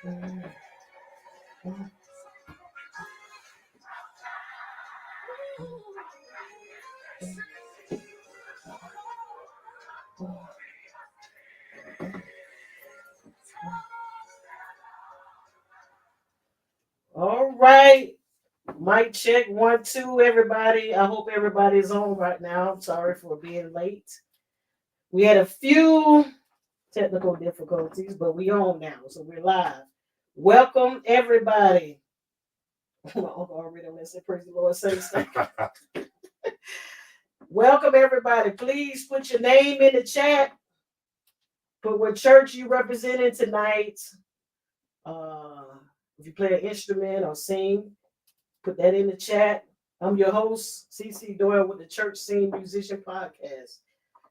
All right. Mic check 1, 2, everybody. I hope everybody's on right now. I'm sorry for being late. We had a few technical difficulties, but we on now, so we're live. Welcome everybody. My uncle already on that said, praise the Lord, say stuff. Welcome everybody. Please put your name in the chat. Put what church you represented tonight. If you play an instrument or sing, put that in the chat. I'm your host, CC Doyle with the Church Scene Musician Podcast.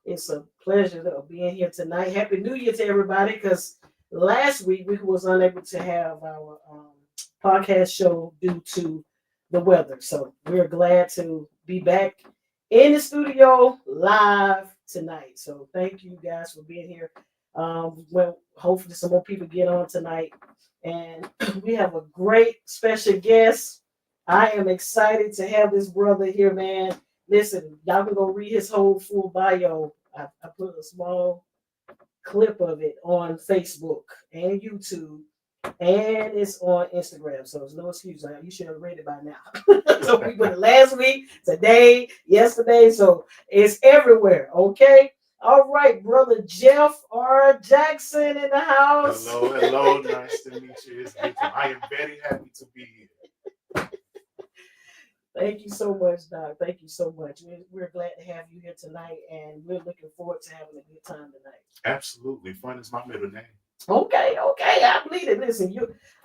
It's a pleasure to be in here tonight. Happy New Year to everybody, because last week we was unable to have our podcast show due to the weather. So we're glad to be back in the studio live tonight. So thank you guys for being here. Well, hopefully some more people get on tonight. And we have a great special guest. I am excited to have this brother here, man. Listen, y'all can go read his whole full bio. I put a small clip of it on Facebook and YouTube, and it's on Instagram. So there's no excuse. You should have read it by now. So we put it last week, today, yesterday. So it's everywhere. Okay. All right, brother Jeff R. Jackson in the house. Hello. Nice to meet you. I am very happy to be here. Thank you so much, Doc. Thank you so much. We're glad to have you here tonight, and we're looking forward to having a good time tonight. Absolutely. Fun is my middle name. Okay. I believe it. Listen,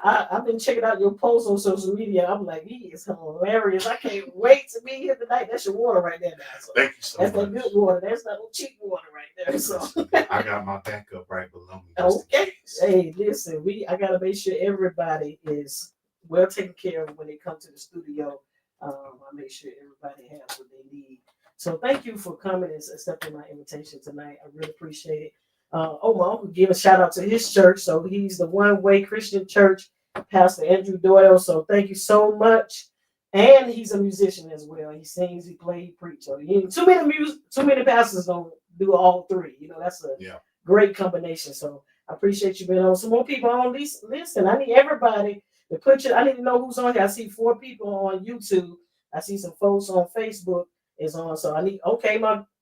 I've been checking out your posts on social media. I'm like, he is hilarious. I can't wait to be here tonight. That's your water right there, now. So thank you so much. That's that good water. That's not no cheap water right there. So I got my backup right below me. Okay. Hey, listen, I gotta make sure everybody is well taken care of when they come to the studio. I make sure everybody has what they need. So thank you for coming and accepting my invitation tonight. I really appreciate it. My uncle give a shout out to his church. So he's the One Way Christian Church, Pastor Andrew Doyle. So thank you so much. And he's a musician as well. He sings, he plays, he preaches. So too many pastors don't do all three. That's a great combination. So I appreciate you being on. Some more people on. Listen, I need everybody to I need to know who's on here. I see 4 people on YouTube. I see some folks on Facebook is on. So I need,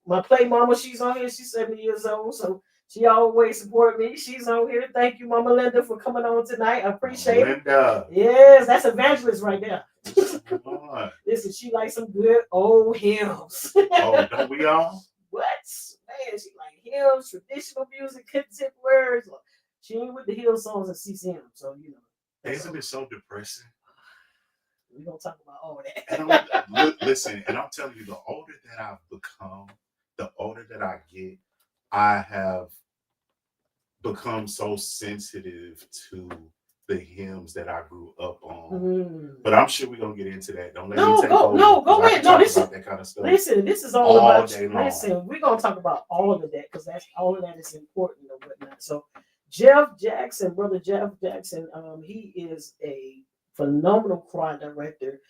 my play mama, she's on here. She's 70 years old. So she always support me. She's on here. Thank you, Mama Linda, for coming on tonight. I appreciate Linda. it. Yes, that's evangelist right there. Listen, she likes some good old hymns. Oh, don't we all? What? Man, she like hymns, traditional music, contemporary. She ain't with the hill songs and CCM. So, Isn't it so depressing? We're going to talk about all that. And listen, and I'm telling you, the older that I've become, the older that I get, I have become so sensitive to the hymns that I grew up on. But I'm sure we're gonna get into that. Don't let me take over. No, go ahead. No, about that kind of stuff. Listen, this is all about you. Listen, we're gonna talk about all of that, because all of that is important and whatnot. So Jeff Jackson, brother Jeff Jackson, he is a phenomenal choir director,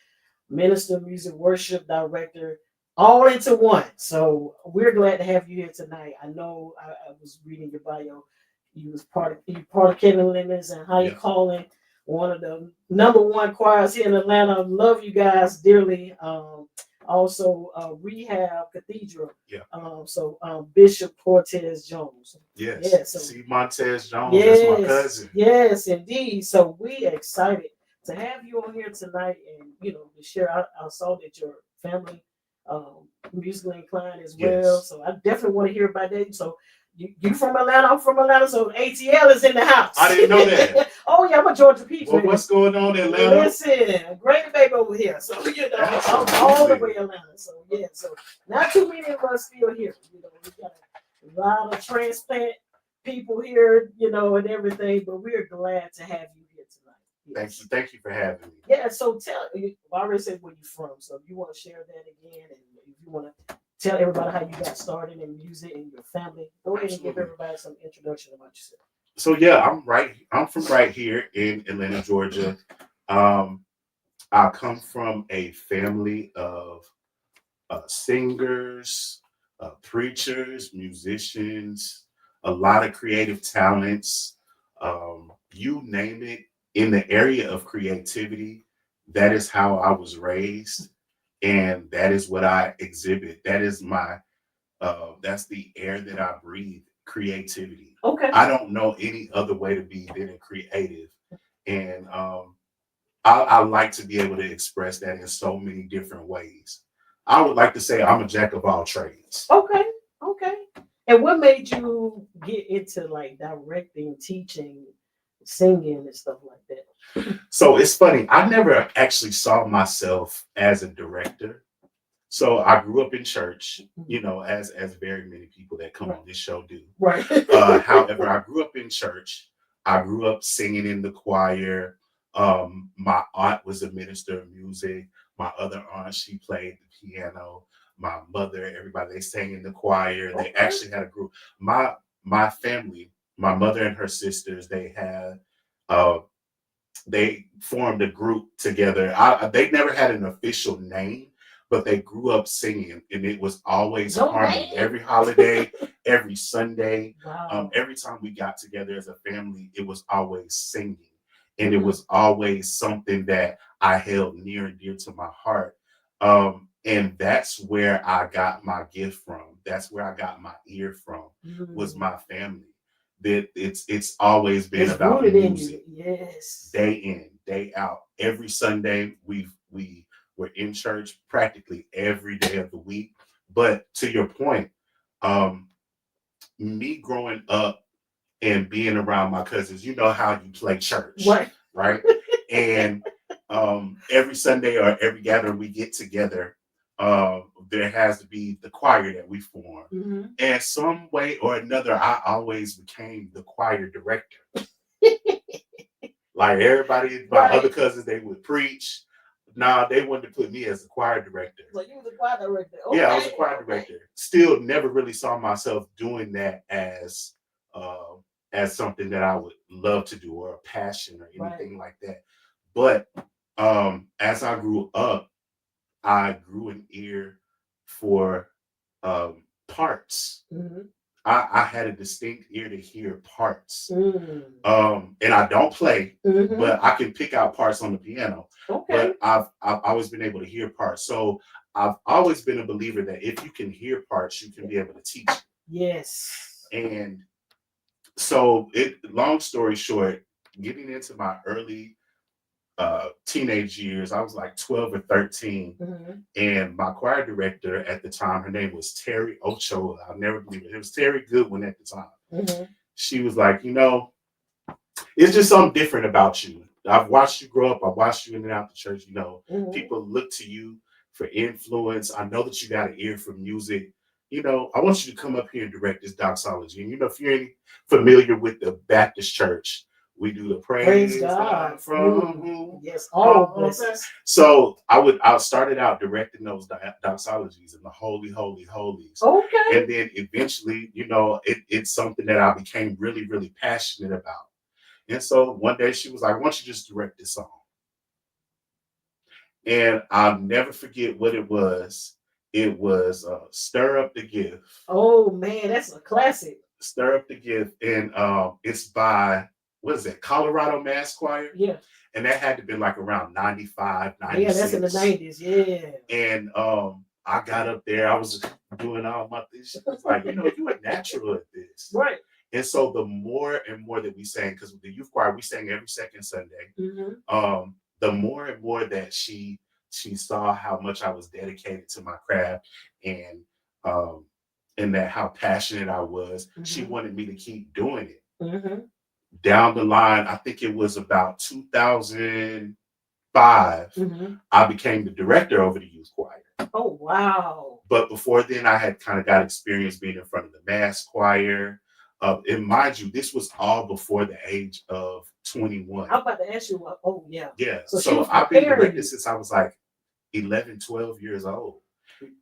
minister, music, worship director, all into one. So we're glad to have you here tonight. I know I was reading your bio. You was part of Kevin Lemons and How You Calling, one of the #1 choirs here in Atlanta. Love you guys dearly. Also Rehab Cathedral. Bishop Cortez Jones. Yes. See Montez Jones. Yes, that's my cousin. Yes, indeed. So we excited to have you on here tonight, and to share. I saw that your family musically inclined as well. Yes. So I definitely want to hear about that. So you from Atlanta? I'm from Atlanta. So ATL is in the house. I didn't know that. Oh yeah, I'm a Georgia Peach. Well, what's going on in Atlanta? Listen, great baby over here. So I'm all the way Atlanta. So so not too many of us still here. We got a lot of transplant people here, and everything. But we're glad to have you here tonight. Yes. Thank you for having me. Yeah. So I already said where you're from. So if you want to share that again, and if you want to tell everybody how you got started in music and your family, go ahead and give everybody some introduction about yourself. So yeah, I'm from right here in Atlanta, Georgia. Um, I come from a family of singers, preachers, musicians, a lot of creative talents. You name it, in the area of creativity, that is how I was raised, and that is what I exhibit. That is that's the air that I breathe. Creativity. Okay. I don't know any other way to be than a creative, and I like to be able to express that in so many different ways. I would like to say I'm a jack of all trades. Okay. Okay. And what made you get into like directing, teaching, singing, and stuff like that? So it's funny, I never actually saw myself as a director. So I grew up in church, you know, as very many people that come Right. on this show do. Right. However, I grew up in church. I grew up singing in the choir. My aunt was a minister of music. My other aunt, she played the piano. My mother, everybody, they sang in the choir. They Okay. actually had a group. My family, my mother and her sisters, uh, they formed a group together. They never had an official name, but they grew up singing, and it was always No harmony. name. Every holiday, every Sunday, Wow. every time we got together as a family, it was always singing, and it Mhm. was always something that I held near and dear to my heart. And that's where I got my gift from. That's where I got my ear from. Was Mm. my family. That it's always been It's about rooted in you. music, Yes. day in, day out. Every Sunday we were in church practically every day of the week. But to your point, um, me growing up and being around my cousins, you know how you play church, Right. right? And every Sunday or every gathering we get together, there has to be the choir that we form. Hmm. And some way or another, I always became the choir director. Like everybody, my other Right. cousins, they would preach. Nah, they wanted to put me as the choir director. So you was a choir director. Yeah, I was a Okay. choir Okay. director. Still, never really saw myself doing that as something that I would love to do or a passion or Right. anything like that. But as I grew up, I grew an ear for um, parts. Hmm. I had a distinct ear to hear parts. Mm. And I don't play, Hmm. but I can pick out parts on the piano. Okay. But I've always been able to hear parts. So I've always been a believer that if you can hear parts, you can be able to teach. Yes. And so long story short, getting into my early teenage years, I was like 12 or 13. Hmm. And my choir director at the time, her name was Terry Ochoa. I'll never believe it. It was Terry Goodwin at the time. Hmm. She was like, you know, it's just something different about you. I've watched you grow up. I've watched you in and out the church. You know, Hmm. people look to you for influence. I know that you got an ear for music. You know, I want you to come up here and direct this doxology. And you know, if you're familiar with the Baptist church, we do the Praise praise God. God from Mm. whom Yes. All all that. blessings. So I started out directing those doxologies in the holy, holy, holies. Okay. And then eventually, you know, it's something that I became really, really passionate about. And so one day she was like, why don't you just direct this song? And I'll never forget what it was. It was Stir Up the Gift. Oh man, that's a classic. Stir Up the Gift. And it's by, what is it, Colorado Mass Choir? Yeah. And that had to be like around 95, Yeah, that's in the 96. 90s. Yeah. And I got up there, I was doing all my things. She was like, you know, you are natural at this. Right. And so the more and more that we sang, because with the youth choir, we sang every second Sunday. Hmm. The more and more that she saw how much I was dedicated to my craft and um and that how passionate I was, she Hmm. wanted me to keep doing it. Hmm. Down the line, I think it was about 2005, Hmm. I became the director over the youth choir. Oh wow. But before then, I had kind of got experience being in front of the mass choir. And mind you, this was all before the age of 21. I'm about to ask you. Oh yeah. Yeah. So she So was I've been preparing directing you. since I was like 11, 12 years old.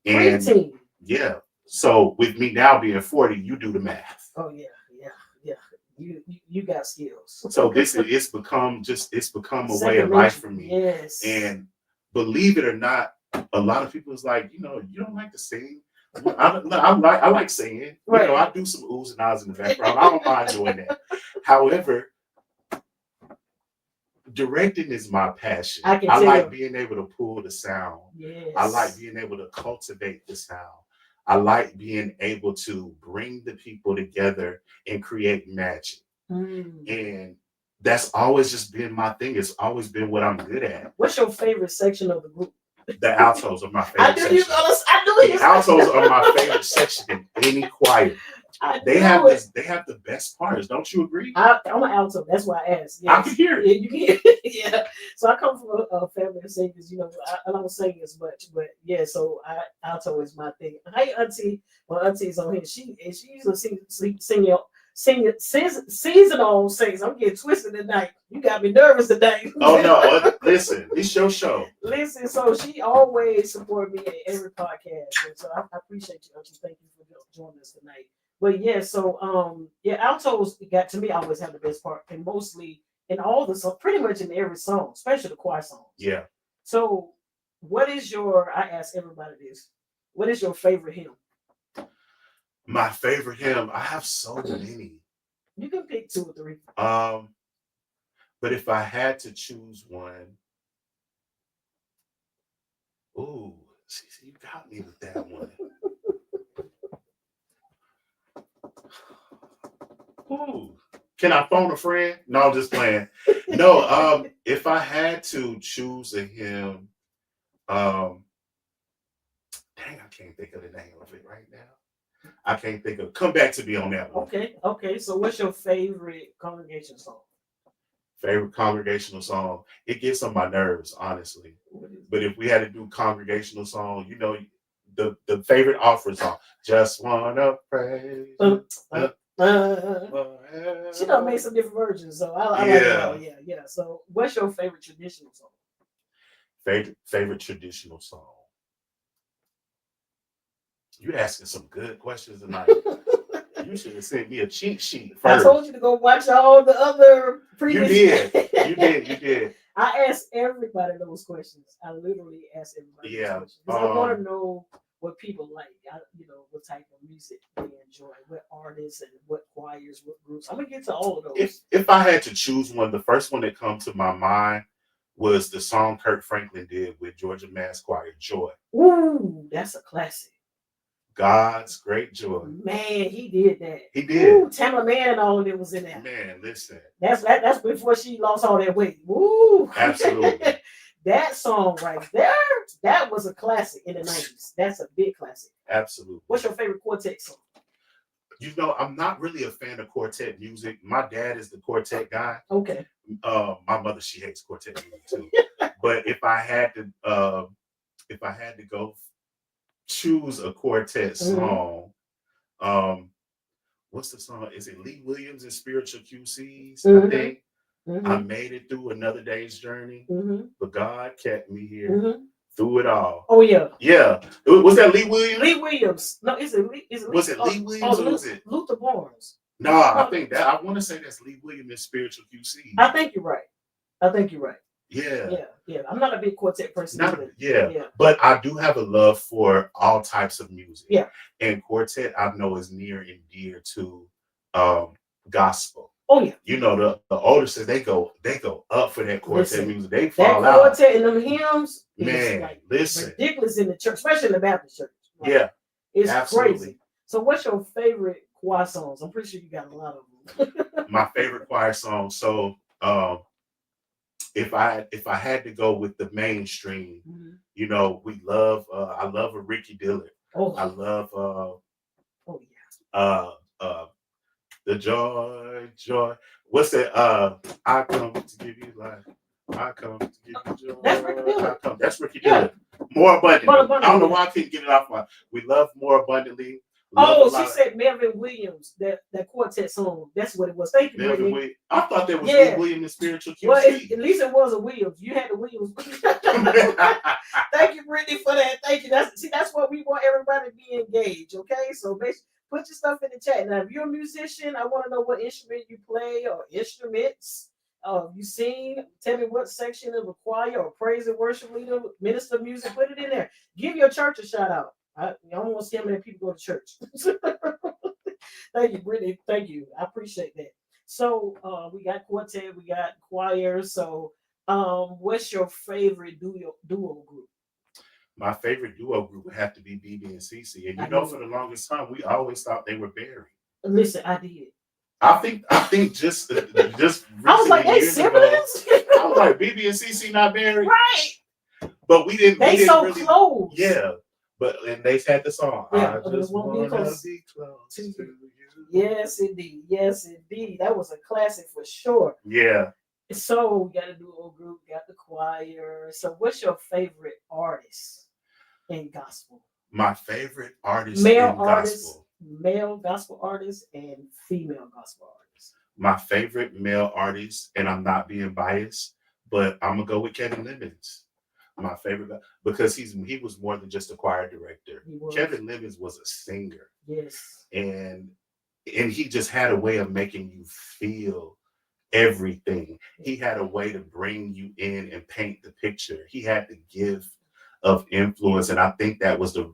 And Preteen. yeah. So with me now being 40, you do the math. Oh yeah. Yeah. Yeah. You got skills. So it's become a way Second of life nature. for me. Yes. And believe it or not, a lot of people is like, you don't like to sing. Well, I like singing. Right. I do some oohs and ahs in the background. I don't mind doing that. However, directing is my passion. I like being able to pull the sound. Yes. I like being able to cultivate the sound. I like being able to bring the people together and create magic. And that's always just been my thing. It's always been what I'm good at. What's your favorite section of the group? The altos are my favorite section. I knew the altos are my favorite section in any choir. They have the best parts. Don't you agree? I'm an alto. That's why I asked. Yes. I can hear it. Yeah, you can. Yeah. So I come from a family of singers. I don't sing as much, but yeah. So alto is my thing. Hey, auntie, my auntie's on here. She usually seasonal sings. I'm getting twisted tonight. You got me nervous today. Oh no! Listen, it's your show. Listen, so she always support me in every podcast, and so I appreciate you, auntie. Thank you for joining us tonight. But yeah, so altos got to me always have the best part, and mostly in all the songs, pretty much in every song, especially the choir songs. Yeah. So, what is I ask everybody this, what is your favorite hymn? My favorite hymn, I have so many. You can pick 2 or 3. But if I had to choose one, ooh, see, you got me with that one. Ooh, can I phone a friend? No, I'm just playing. No, if I had to choose a hymn, dang, I can't think of the name of it right now. I can't think of. Come back to me on that one. Okay. So, what's your favorite congregation song? Favorite congregational song? It gets on my nerves, honestly. But if we had to do congregational song, the favorite offering song, just wanna praise. She done made some different versions, so I like it all. Yeah. So, what's your favorite traditional song? Favorite traditional song. You're asking some good questions tonight. You should have sent me a cheat sheet first. I told you to go watch all the other previous. You did. I asked everybody those questions. I literally asked everybody those questions because I want to know what people like. What type of music they enjoy, what artists and what choirs, what groups. I'm gonna get to all of those. If I had to choose one, the first one that comes to my mind was the song Kirk Franklin did with Georgia Mass Choir, Joy. Ooh, that's a classic. God's Great Joy. Man, he did that. He did. Ooh, Tamla Man and all of it was in there. Man, listen. That's before she lost all that weight. Woo! Absolutely. That song right there, that was a classic in the 90s. That's a big classic. Absolutely. What's your favorite quartet song? I'm not really a fan of quartet music. My dad is the quartet guy. Okay. My mother, she hates quartet music too. But if I had to go choose a quartet song, what's the song? Is it Lee Williams and Spiritual QCs? I think I made it through another day's journey, but God kept me here through it all. Oh yeah. Was that Lee Williams? Lee Williams. No, was it Lee Williams or was it Luther Barnes? No, I think that I want to say that's Lee Williams and Spiritual QC. I think you're right. Yeah. I'm not a big quartet person. But I do have a love for all types of music. Yeah. And quartet, I know, is near and dear to gospel. Oh yeah. The older says they go up for that quartet music. They fall out. That quartet and them hymns, man, ridiculous in the church, especially in the Baptist church. Right? Yeah. It's crazy. So what's your favorite choir songs? I'm pretty sure you got a lot of them. My favorite choir song. So if I had to go with the mainstream, we love I love a Ricky Dillard. I love the joy. What's that? I come to give you life. I come to give you joy. That's Ricky Dillard. That's Ricky Dillard. More abundantly. I don't know why I couldn't get it off my. We love more abundantly. She said Melvin Williams, that quartet song. That's what it was. Thank you, Melvin Williams. I thought that was Lee Williams and Spiritual QC. Well, at least it was a Williams. You had the Williams. Thank you, Brittany, for that. Thank you. That's what we want everybody to be engaged. Okay, so Put your stuff in the chat. Now, if you're a musician, I want to know what instrument you play or instruments. You sing. Tell me what section of a choir or praise and worship leader, minister of music. Put it in there. Give your church a shout out. I don't want to see how many people go to church. Thank you, Brittany. Thank you. I appreciate that. So we got quartet, we got choir. So what's your favorite duo group? My favorite duo group would have to be BB and CC. And I you know, knew for it. the longest time, we always thought they were buried. Listen, I did. I think just I was like, recent they years ago, siblings? I was like, BB and CC not married, Right. but we didn't. They We didn't so really, close. yeah. But and they had the song. Yeah, I just won't wanna be close be close to to you. you. Yes, indeed. Yes, indeed. That was a classic for sure. Yeah. So we got a duo group, got the choir. So what's your favorite artist in gospel? My favorite artist Male in artists, gospel. male gospel artists, and female gospel artists. My favorite male artist, and I'm not being biased, but I'm gonna go with Kevin Lemons. My favorite guy, because he was more than just a choir director. He was. Kevin Lemons was a singer, Yes. and he just had a way of making you feel everything. He had a way to bring you in and paint the picture. He had the gift of influence, and I think that was the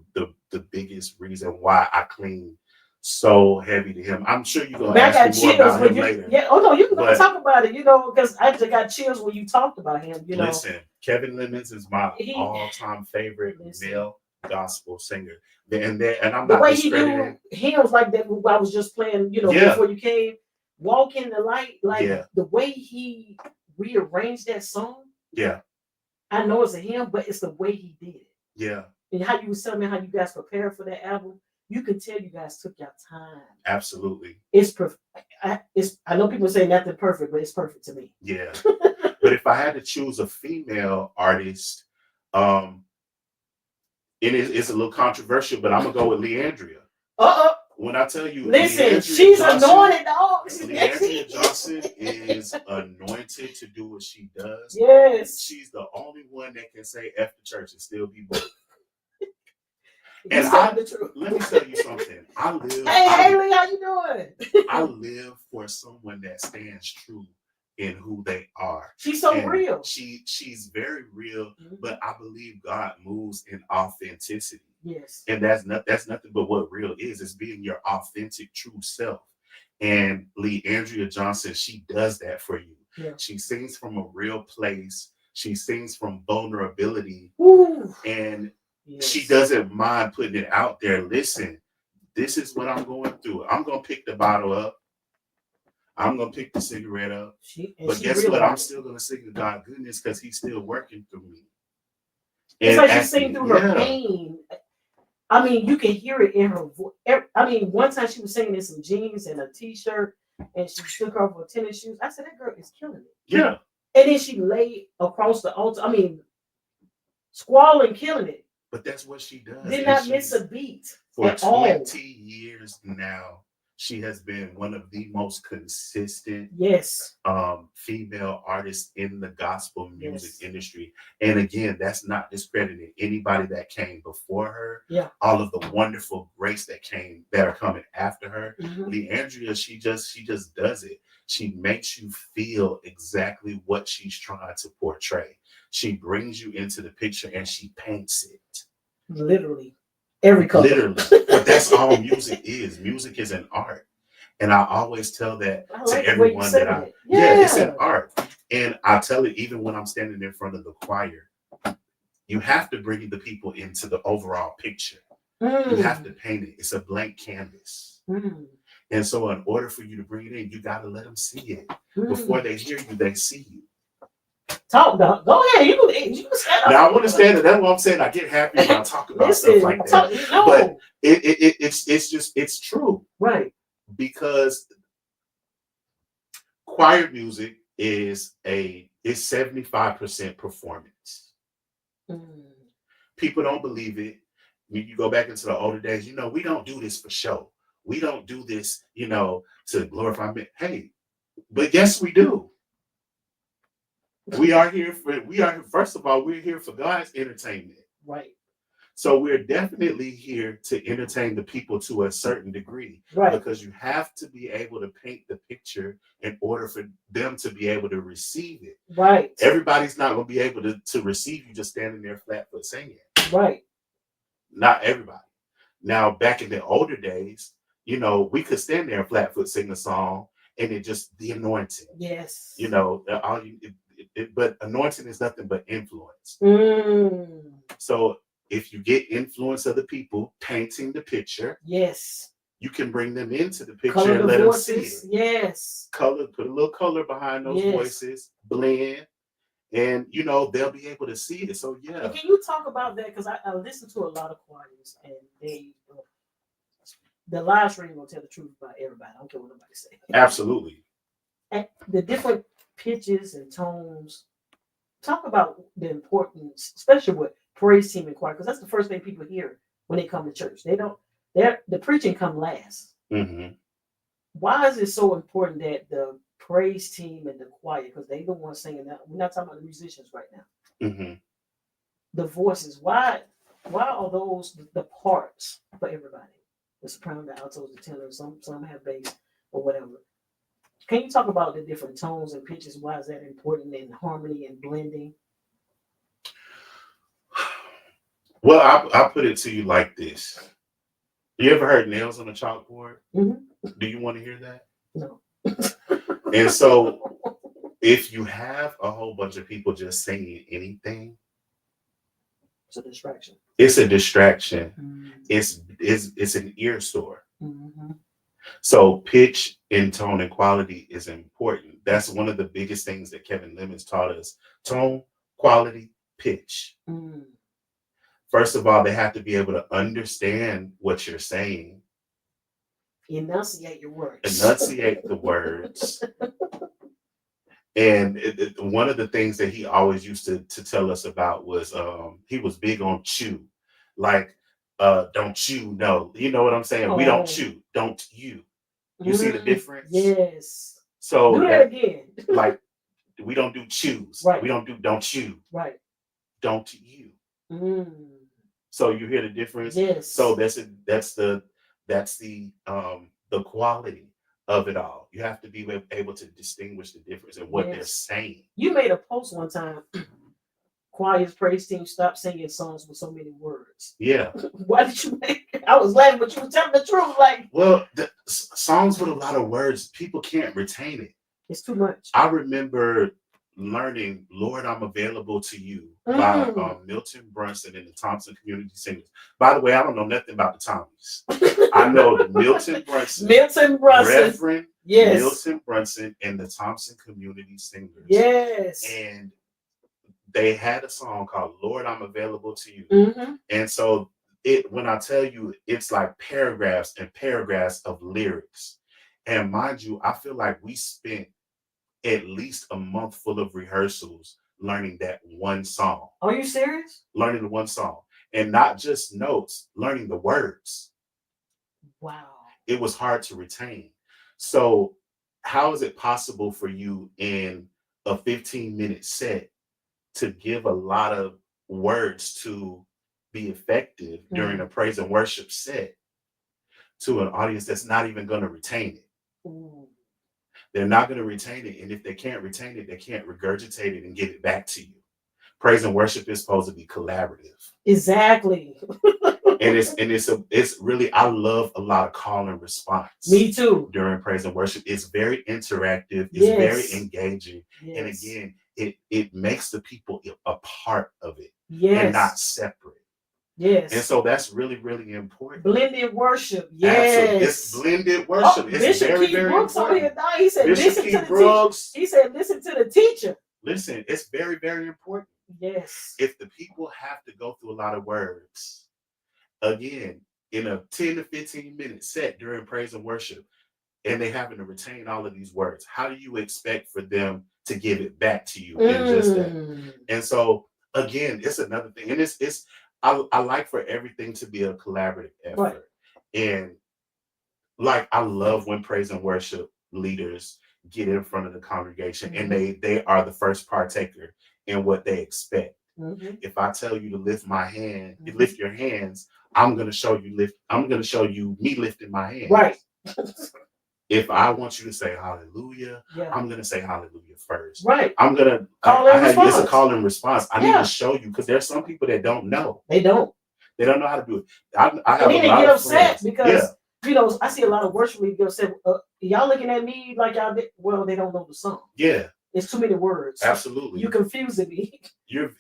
biggest reason why I cling so heavy to him. I'm sure you're gonna Man, I ask got me more chills about when him you. later. Yeah. Oh no, you can go But talk about it. You know, because I just got chills when you talked about him. You know. listen, Kevin Lemons is my He- all-time favorite Listen. male gospel singer. And I'm The not way he discrediting. do hymns like that, I was just playing. You know, Yeah. before you came, walk in the light. Like Yeah. the way he rearranged that song. Yeah. I know it's a hymn, but it's the way he did it. Yeah. And how you was telling me how you guys prepared for that album. You can tell you guys took your time. Absolutely. It's perfect. I know people say nothing perfect, but it's perfect to me. Yeah. But if I had to choose a female artist, and it's a little controversial, but I'm gonna go with Leandria. When I tell you, listen, Leandria she's Johnson, anointed, dog. Leandria Johnson is anointed to do what she does. Yes. She's the only one that can say F the church and still be bold. And let me tell you something. Hey, Haley, how you doing? I live for someone that stands true in who they are. She's so real. She's very real, Mm-hmm. but I believe God moves in authenticity. Yes. And that's nothing but what real is being your authentic true self. And Leandria Johnson, she does that for you. Yeah. She sings from a real place. She sings from vulnerability. Ooh. And yes. She doesn't mind putting it out there. Listen, this is what I'm going through. I'm going to pick the bottle up. I'm going to pick the cigarette up. But guess what? I'm still going to sing to God goodness because he's still working through me. It's like she's singing through her pain. I mean, you can hear it in her voice. I mean, one time she was singing in some jeans and a t-shirt, and she took off her tennis shoes. I said, that girl is killing it. Yeah. And then she laid across the altar. I mean, squalling, killing it. But that's what she does. Did not miss a beat for at 20 all. years now. She has been one of the most consistent female artists in the gospel music industry. And again, that's not discrediting anybody that came before her. Yeah. All of the wonderful grace that are coming after her. Mm-hmm. Leandria, she just does it. She makes you feel exactly what she's trying to portray. She brings you into the picture and she paints it. Literally. Every color. Literally. But that's all music is. Music is an art. And I always tell that to everyone that it's an art. And I tell it even when I'm standing in front of the choir, you have to bring the people into the overall picture. You have to paint it. It's a blank canvas. And so in order for you to bring it in, you got to let them see it. Before they hear you, they see you. Talk, dog. Go ahead. You can stand up. Now I want to stand up. That's what I'm saying. I get happy when I talk about stuff like that. But it's true. Right. Because choir music is 75% performance. People don't believe it. When you go back into the older days, we don't do this for show. We don't do this, to glorify me. Hey, but yes, we do. First of all, we're here for God's entertainment. Right. So we're definitely here to entertain the people to a certain degree, Right. because you have to be able to paint the picture in order for them to be able to receive it. Right. Everybody's not going to be able to receive you just standing there flat foot singing. Right. Not everybody. Now, back in the older days, we could stand there and flat foot sing a song, and it just the anointing. Yes. But anointing is nothing but influence. Mm. So if you get influence of the people painting the picture, yes, you can bring them into the picture color and the let voices. them see it. Yes. Color, put a little color behind those Yes. voices, blend, and they'll be able to see it. So yeah. And can you talk about that? Because I listen to a lot of choirs, and the live stream will tell the truth about everybody. I don't care what nobody say. Absolutely. And the different pitches and tones. Talk about the importance, especially with praise team and choir, because that's the first thing people hear when they come to church. They don't. The preaching come last. Mm-hmm. Why is it so important that the praise team and the choir, because they the ones singing that? We're not talking about the musicians right now. Mm-hmm. The voices. Why are those the parts for everybody? The soprano, the altos, the tenor. Some have bass or whatever. Can you talk about the different tones and pitches? Why is that important in harmony and blending? Well, I'll put it to you like this. You ever heard nails on a chalkboard? Mm-hmm. Do you want to hear that? No. And so if you have a whole bunch of people just saying anything, it's a distraction. It's a distraction. Mm-hmm. It's an ear sore. Mm-hmm. So pitch and tone and quality is important. That's one of the biggest things that Kevin Lemons taught us. Tone, quality, pitch. Mm. First of all, they have to be able to understand what you're saying. Enunciate your words. Enunciate the words. And one of the things that he always used to tell us about was he was big on chew. Like, don't chew, no. You know what I'm saying? We don't chew. Don't you. You see the difference? Yes. So do that again. Like, we don't do chews. Right. We don't do don't chew. Right. Don't you. Mm. So you hear the difference? Yes. So that's the quality of it all. You have to be able to distinguish the difference in what they're saying. You made a post one time. Choir's praise team stopped singing songs with so many words. Yeah. Why did you make it? I was laughing, but you were telling the truth. Like, well, the songs with a lot of words, people can't retain it. It's too much. I remember learning "Lord, I'm Available to You" by Milton Brunson and the Thompson Community Singers. By the way, I don't know nothing about the Tommies. I know Milton Brunson, Reverend Milton Brunson, and the Thompson Community Singers. Yes. And they had a song called "Lord, I'm Available to You." Mm-hmm. And so when I tell you, it's like paragraphs and paragraphs of lyrics. And mind you, I feel like we spent at least a month full of rehearsals learning that one song. Are you serious? Learning the one song. And not just notes, learning the words. Wow. It was hard to retain. So how is it possible for you in a 15-minute set to give a lot of words to be effective during a praise and worship set to an audience that's not even going to retain it? Ooh. They're not going to retain it. And if they can't retain it, they can't regurgitate it and get it back to you. Praise and worship is supposed to be collaborative. Exactly. And it's really, I love a lot of call and response. Me too. During praise and worship. It's very interactive. It's very engaging. Yes. And again, it makes the people a part of it. Yes. And not separate. Yes. And so that's really, really important. Blended worship. Yes. Absolutely. It's blended worship. It's Bishop very, Keith very Brooks important. Here, he said, Bishop listen Keith to the Brooks. teacher. He said, listen to the teacher. Listen, it's very, very important. Yes. If the people have to go through a lot of words, again, in a 10 to 15-minute set during praise and worship, and they having to retain all of these words, how do you expect for them to give it back to you in just that? And so, again, it's another thing. And I like for everything to be a collaborative effort. Right. And like, I love when praise and worship leaders get in front of the congregation and they are the first partaker in what they expect. Mhm. If I tell you to lift my hand, you Mhm. lift your hands, I'm gonna show you me lifting my hands. Right. If I want you to say hallelujah, Yeah. I'm gonna say hallelujah first. Right. I'm gonna Call I and have it's a response. call and response. I need Yeah. to show you because there's some people that don't know. They don't. They don't know how to do it. I And have then a they lot get of upset friends. because you know I see a lot of worship leaders say, "Y'all looking at me like y'all did." Well, they don't know the song. Yeah, It's too many words. absolutely. You confusing me.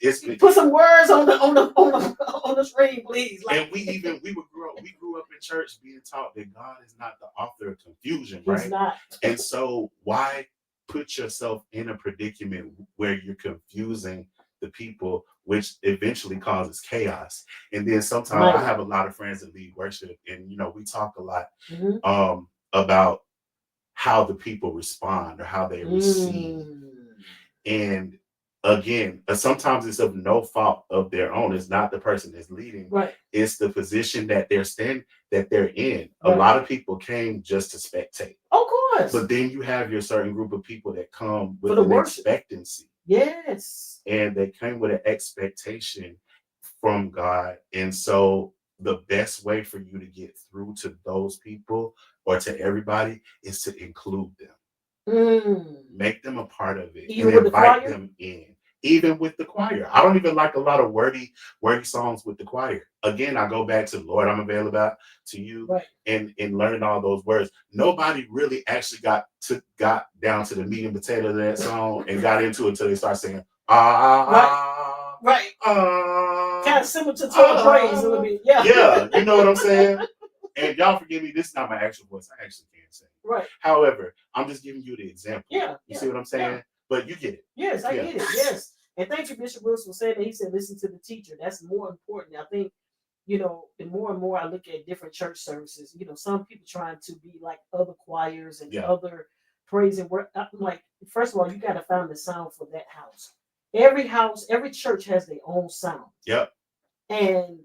It's Put some words on the screen, please. And we grew up in church being taught that God is not the author of confusion, right? He's not. And so why put yourself in a predicament where you're confusing the people, which eventually causes chaos? And then sometimes I have a lot of friends that lead worship, and we talk a lot about how the people respond or how they receive. And again, sometimes it's of no fault of their own. It's not the person that's leading. Right. It's the position that they're in. A Right. lot of people came just to spectate. Of course. But then you have your certain group of people that come with an expectancy. Yes. And they came with an expectation from God. And so the best way for you to get through to those people or to everybody is to include them. Make them a part of it and invite them in. Even with the choir. I don't even like a lot of wordy songs with the choir. Again, I go back to Lord, I'm available to you, right. and learning all those words. Nobody really actually got down to the meat and potato of that song and got into it until they start singing right. Kind of similar to Toy Praise a little bit. Yeah, you know what I'm saying? And y'all forgive me, this is not my actual voice. I actually can't sing. Right. However, I'm just giving you the example. Yeah. You see what I'm saying? Yeah. But you get it. Yes, I get it. Yes. And thank you, Bishop Wilson, for saying that. He said, listen to the teacher. That's more important. I think, the more and more I look at different church services, some people trying to be like other choirs and other praise and work. I'm like, first of all, you got to find the sound for that house. Every church has their own sound. Yep. And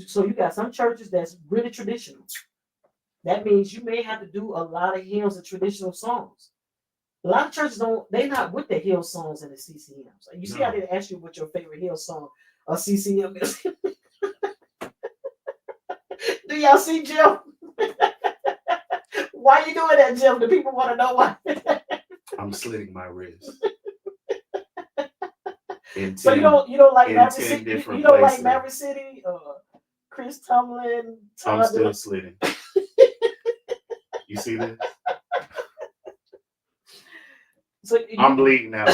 so you got some churches that's really traditional. That means you may have to do a lot of hymns and traditional songs. A lot of churches they're not with the hill songs and the CCMs. You see, I didn't ask you what your favorite hill song or CCM is. Do y'all see Jim? Why you doing that, Jim? Do people want to know why? I'm slitting my wrist. So you don't like Maverick City? You don't like Maverick City? Chris Tomlin? I'm still slitting. You see this? So I'm bleeding out.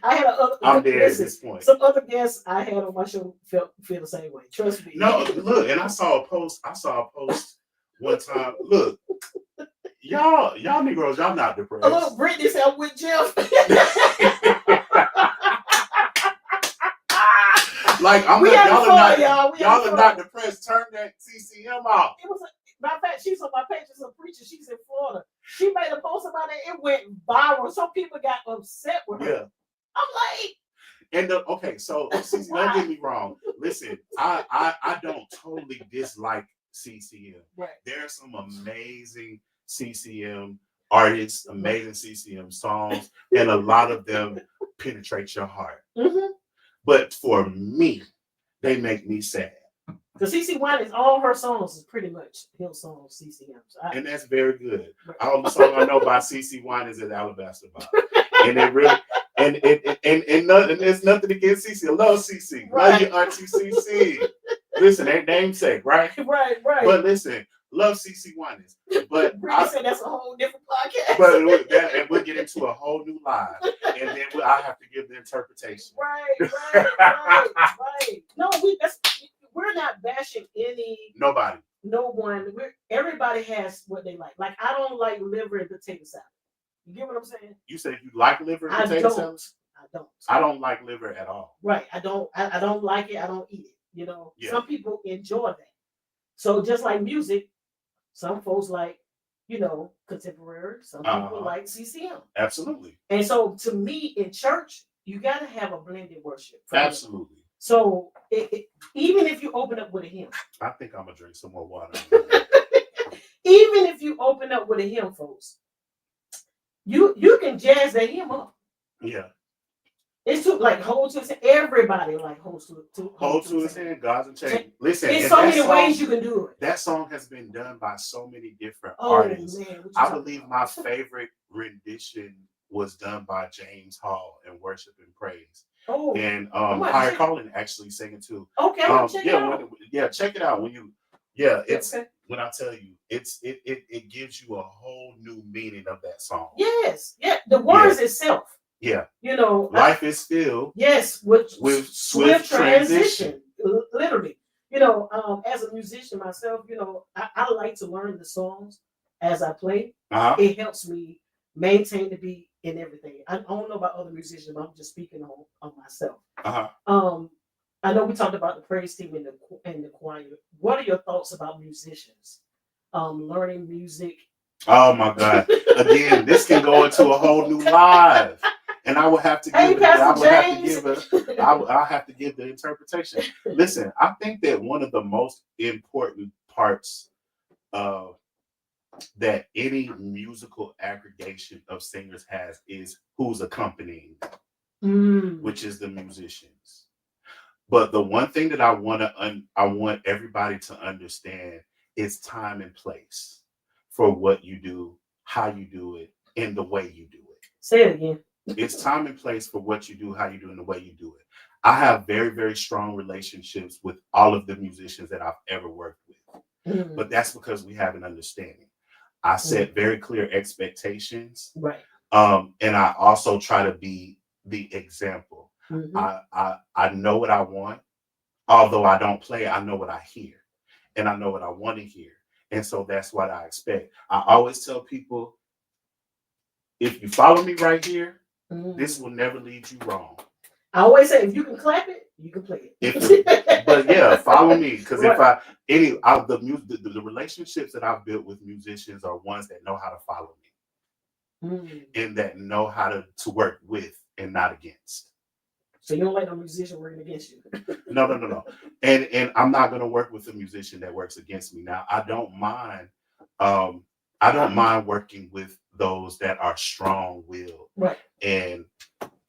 I had I'm dead at this point. Some other guests I had on my show feel the same way. Trust me. No, look, and I saw a post one time. Look, y'all Negroes, y'all not depressed. Look, Brittany said I'm with Jeff. Like y'all are not depressed. Turn that CCM off. It was matter of fact, she's on my page as a preacher. She's in Florida. She made a post about it. It went viral. Some people got upset with her. Yeah. I'm like, and okay, so CC, don't get me wrong. Listen, I don't totally dislike CCM. Right. There are some amazing CCM artists, amazing CCM songs, and a lot of them penetrate your heart. Mm-hmm. But for me, they make me sad. Because CC Winans, all her songs is pretty much hill songs, CCMs. And that's very good. All the song I know by CC Winans is Alabaster Bob. And it really, and there's nothing against CC. I love CC. Right. Love your auntie CC. Listen, their namesake, right? Right. But listen, love CC Winans. But I said that's a whole different podcast. And we'll get into a whole new live. And then I have to give the interpretation. Right. No, we're not bashing nobody. No one. Everybody has what they like. Like I don't like liver and potato salad. You get what I'm saying? You said you like liver and potato salad? I don't. I don't like liver at all. Right. I don't like it. I don't eat it. Some people enjoy that. So just like music, some folks like, contemporary. Some people like CCM. Absolutely. And so to me in church, you got to have a blended worship. Absolutely. So even if you open up with a hymn. I think I'm going to drink some more water. Even if you open up with a hymn, folks, you can jazz that hymn up. Yeah. It's too like hold to his hand. Everybody like Hold to his hand, God's and change. Listen, there's and so that many song, ways you can do it. that song has been done by so many different Oh artists. man, what you I talking believe about? my favorite rendition was done by James Hall in Worship and Praise. Oh, And I'm gonna have to Higher check. Calling actually singing too. Okay, I'm gonna check it Yeah, out. yeah, check it out. When you yeah, Yeah, it's okay. when I tell you, it gives you a whole new meaning of that song. Yes, yeah. The Yeah, words itself, yeah. you know, Life is still yes, with with swift swift transition. transition, literally. You know, as a musician myself, you know, I like to learn the songs as I play. Uh-huh. It helps me maintain the beat and everything. I don't know about other musicians, but I'm just speaking on myself. Uh-huh. Um, I know we talked about the praise team and the choir. What are your thoughts about musicians? Learning music. Oh my God. Again, this can go into a whole new live. And I will have to Hey, give it, I Pastor will have to James. give I'll have to give the interpretation. Listen, I think that one of the most important parts of that any musical aggregation of singers has is who's accompanying, Mm, which is the musicians. But the one thing that I want everybody to understand is time and place for what you do, how you do it, and the way you do it. say it again. It's time and place for what you do, how you do, and the way you do it. I have very, very strong relationships with all of the musicians that I've ever worked with. But Mm, that's because we have an understanding. I mm, set very clear expectations. right. And I also try to be the example. Mm-hmm. I know what I want. Although I don't play, I know what I hear and I know what I want to hear. And so that's what I expect. I always tell people, if you follow me right here, this Mm. will never lead you wrong. I always say if you can clap it, you can play If you, but yeah, it. follow me because if Right. I any of the relationships that I've built with musicians are ones that know how to follow me Mm. and that know how to work with and not against. So you don't like a musician working against you. No, no, no, no. And I'm not gonna work with a musician that works against me. Now, um I don't mind working with those that are strong willed Right. and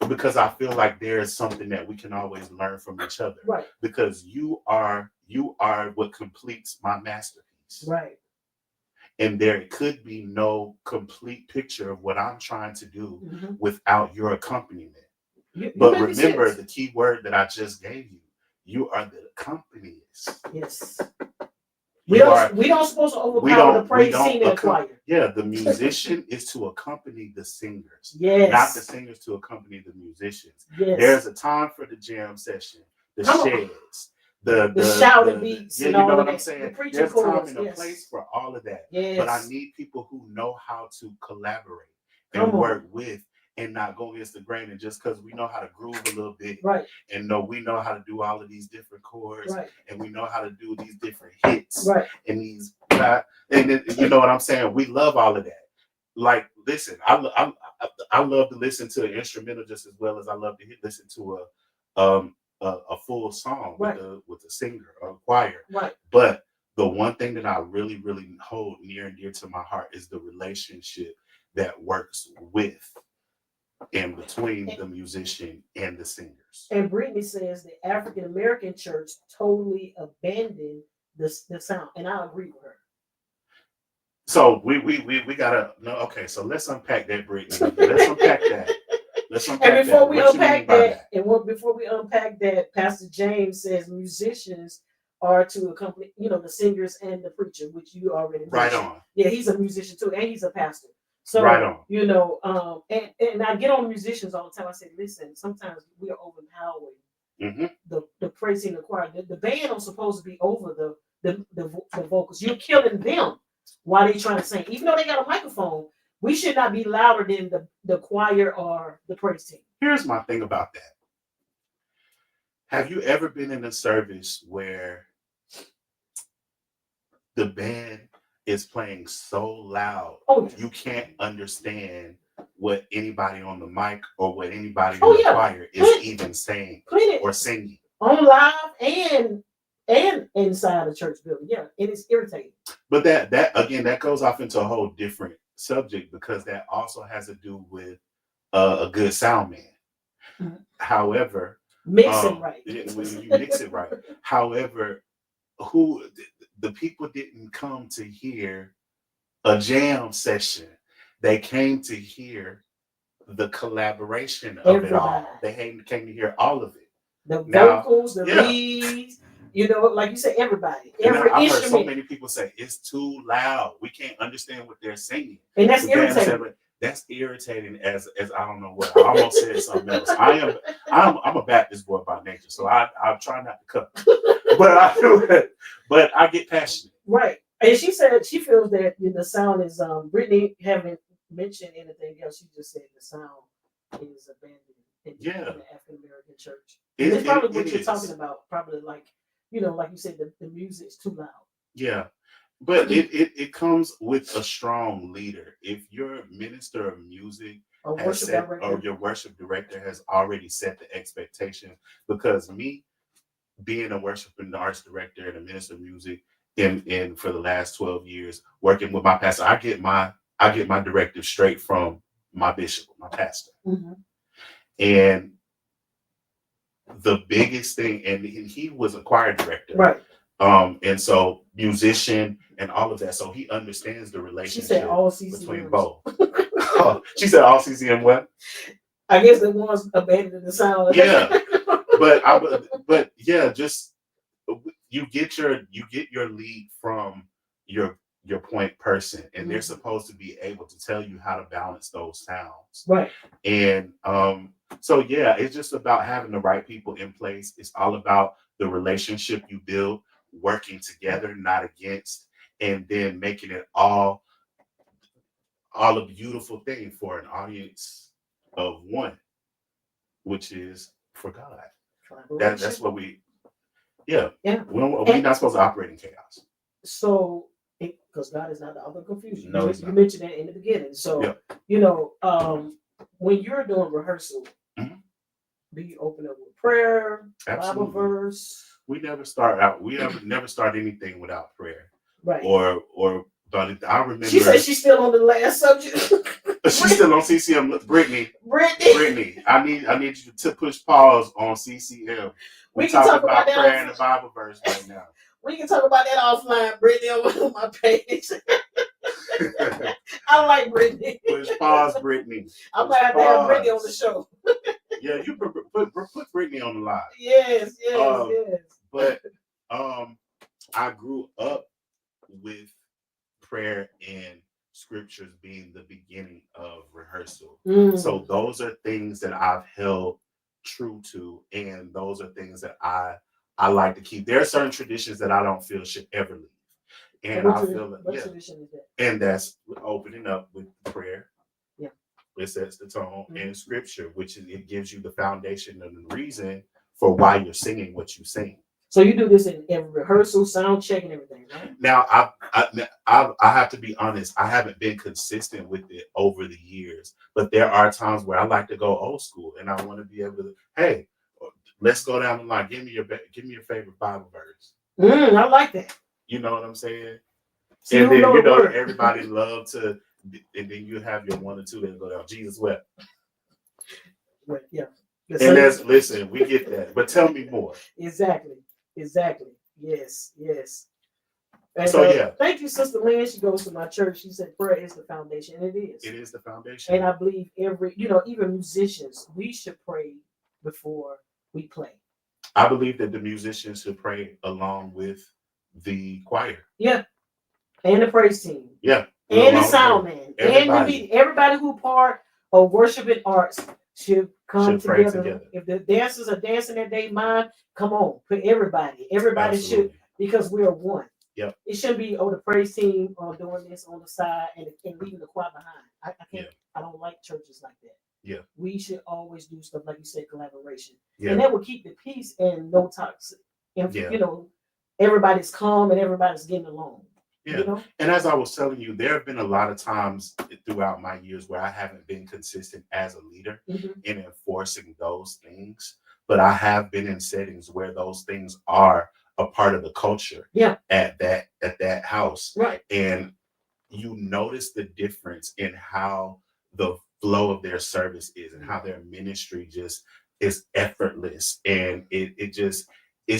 because I feel like there is something that we can always learn from each other. Right. Because you are what completes my masterpiece. Right. And there could be no complete picture of what I'm trying to do Mm-hmm. without your accompaniment. You But making remember sense. the key word that I just gave you. You are the accompanist. Yes. You are We don't supposed to we overpower the don't we praise don't team in the choir. yeah, the musician is to accompany the singers, not the Yes. singers to accompany the musicians. Yes. There's a time for the jam session, the Come on. sheds, The shouting beats yeah, and you know all of what I'm that. The saying? preaching There's a time chorus. and a place Yes. for all of that. But I Yes. need people who know how to collaborate and Come on. work with and not go against the grain and just because we know how to groove a little bit Right. and know we know how to do all of these different chords Right. and we know how to do these different hits Right. and these and then, you know what I'm saying? We love all of that. Like, listen, I love to listen to an instrumental just as well as I love to listen to a full song Right. with a singer or a choir. Right. But the one thing that I really, really hold near and dear to my heart is the relationship that works with and between the musician and the singers. And Brittany says the African American church totally abandoned the sound, and I agree with her. So we gotta no okay. So let's unpack that, Brittany. Let's unpack that. Let's And unpack before that. we What you mean unpack by that, that? before we unpack that, Pastor James says musicians are to accompany, the singers and the preacher, which you already Right mentioned. on. Yeah, he's a musician too, and he's a pastor. Right So, on. and I get on musicians all the time. I say, listen, sometimes we are overpowering Mm-hmm. the praising the choir. The band are supposed to be over the vocals. You're killing them while they're trying to sing. Even though they got a microphone, we should not be louder than the choir or the praise team. Here's my thing about that. Have you ever been in a service where the band is playing so loud Oh yeah. you can't understand what anybody on the mic or what anybody in Oh the yeah. choir is even saying Plenty or singing? on live and inside the church building. Yeah, and it's irritating. But that again, that goes off into a whole different subject because that also has to do with a good sound man. Mhm. However, Mix it right. when you mix it right. However, who the people didn't come to hear a jam session. They came to hear the collaboration of it Everybody. all. They came to hear all of it. The Now, vocals, the yeah. leads, you know, like you said, everybody, And now every I've heard so instrument. many people say it's too loud. We can't understand what they're singing. And that's We can't understand irritating. what that's irritating as I don't know what. I almost said something else. I'm a Baptist boy by nature, so I try not to cut. But I do it. But I get passionate. Right. And she said she feels that the sound is Brittany haven't mentioned anything else. She just said the sound is abandoned in Yeah. the African American church. And it's probably what you're is. talking about. Probably like, you know, like you said, the music's too loud. Yeah. But it comes with a strong leader. If your minister of music Or has worship set, director. or your worship director has already set the expectation, because me being a worship and arts director and a minister of music in for the last 12 years, working with my pastor, I get my directive straight from my bishop, my pastor. Mm-hmm. And the biggest thing, and he was a choir director. Right. And so musician and all of that. So he understands the relationship She said all CCMs. between both. She said all CCM what? I guess the ones abandoning the sound. Yeah. but yeah, just you get your lead from your point person, and they're supposed to be able to tell you how to balance those sounds. Right. And so yeah, it's just about having the right people in place. It's all about the relationship you build, working together, not against, and then making it all a beautiful thing for an audience of one, which is for God. That's what yeah. We're not supposed to operate in chaos. So, because God is not the author of confusion. No, you mentioned that in the beginning. So, you know, when you're doing rehearsal, do you open up with prayer, Absolutely. Bible verse? We never start out. We never start anything without prayer. Right. Or but I remember. She said she's still on the last subject. She's still on CCM. Brittany. I need you to push pause on CCM. We can talk about prayer and the Bible verse right now. We can talk about that offline, Brittany, on my page. I like Brittany. Push pause, Brittany. I'm gonna have to have Brittany on the show. Yeah, you put Brittany on the line. Yes. But I grew up with prayer and scriptures being the beginning of rehearsal. So those are things that I've held true to, and those are things that I like to keep. There are certain traditions that I don't feel should ever leave. And I feel that, tradition is that? And that's opening up with prayer. Yeah. It sets the tone, and scripture, which it gives you the foundation and the reason for why you're singing what you sing. So you do this in rehearsal, sound check, and everything, right? Now, I have to be honest. I haven't been consistent with it over the years, but there are times where I like to go old school, and I want to be able to. Hey, let's go down the line. Give me your favorite Bible verse. I like that. You know what I'm saying? See, and then everybody love to, and then you have your one or two that go down. Jesus wept. Right. Yeah. And listen, we get that, but tell me more. Exactly. Yes. And, so thank you, Sister Lynn. She goes to my church. She said prayer is the foundation, and it is. It is the foundation. And I believe even musicians, we should pray before we play. I believe that the musicians should pray along with the choir. Yeah. And the praise team. Yeah. And the sound man. And everybody who part of worship and arts should come together. If the dancers are dancing at their mind, come on, put everybody. Everybody should, because we are one. Yep. It shouldn't be the praise team doing this on the side and leaving the choir behind. I can't. I don't like churches like that. Yeah. We should always do stuff like you said, collaboration. Yeah. And that will keep the peace and no toxic. And yeah. Everybody's calm and everybody's getting along. Yeah. And as I was telling you, there have been a lot of times throughout my years where I haven't been consistent as a leader in enforcing those things. But I have been in settings where those things are a part of the culture at that house. Right. And you notice the difference in how the flow of their service is and how their ministry just is effortless, and it's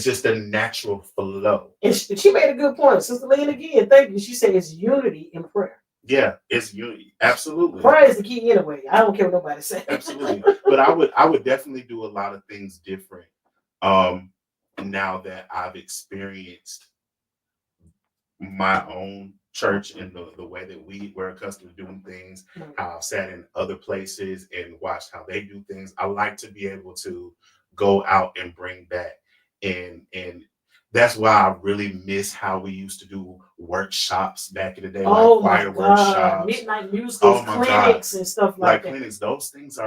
just a natural flow. And she made a good point. Sister Lynn, again, thank you. She said it's unity in prayer. Yeah, it's unity. Absolutely. Prayer is the key anyway. I don't care what nobody says. Absolutely. But I would definitely do a lot of things different now that I've experienced my own church and the way that we're accustomed to doing things, how I've sat in other places and watched how they do things. I like to be able to go out and bring back, and that's why I really miss how we used to do workshops back in the day, Oh like choir my God. workshops, Midnight musicals, clinics, and stuff like that. Clinics. Those things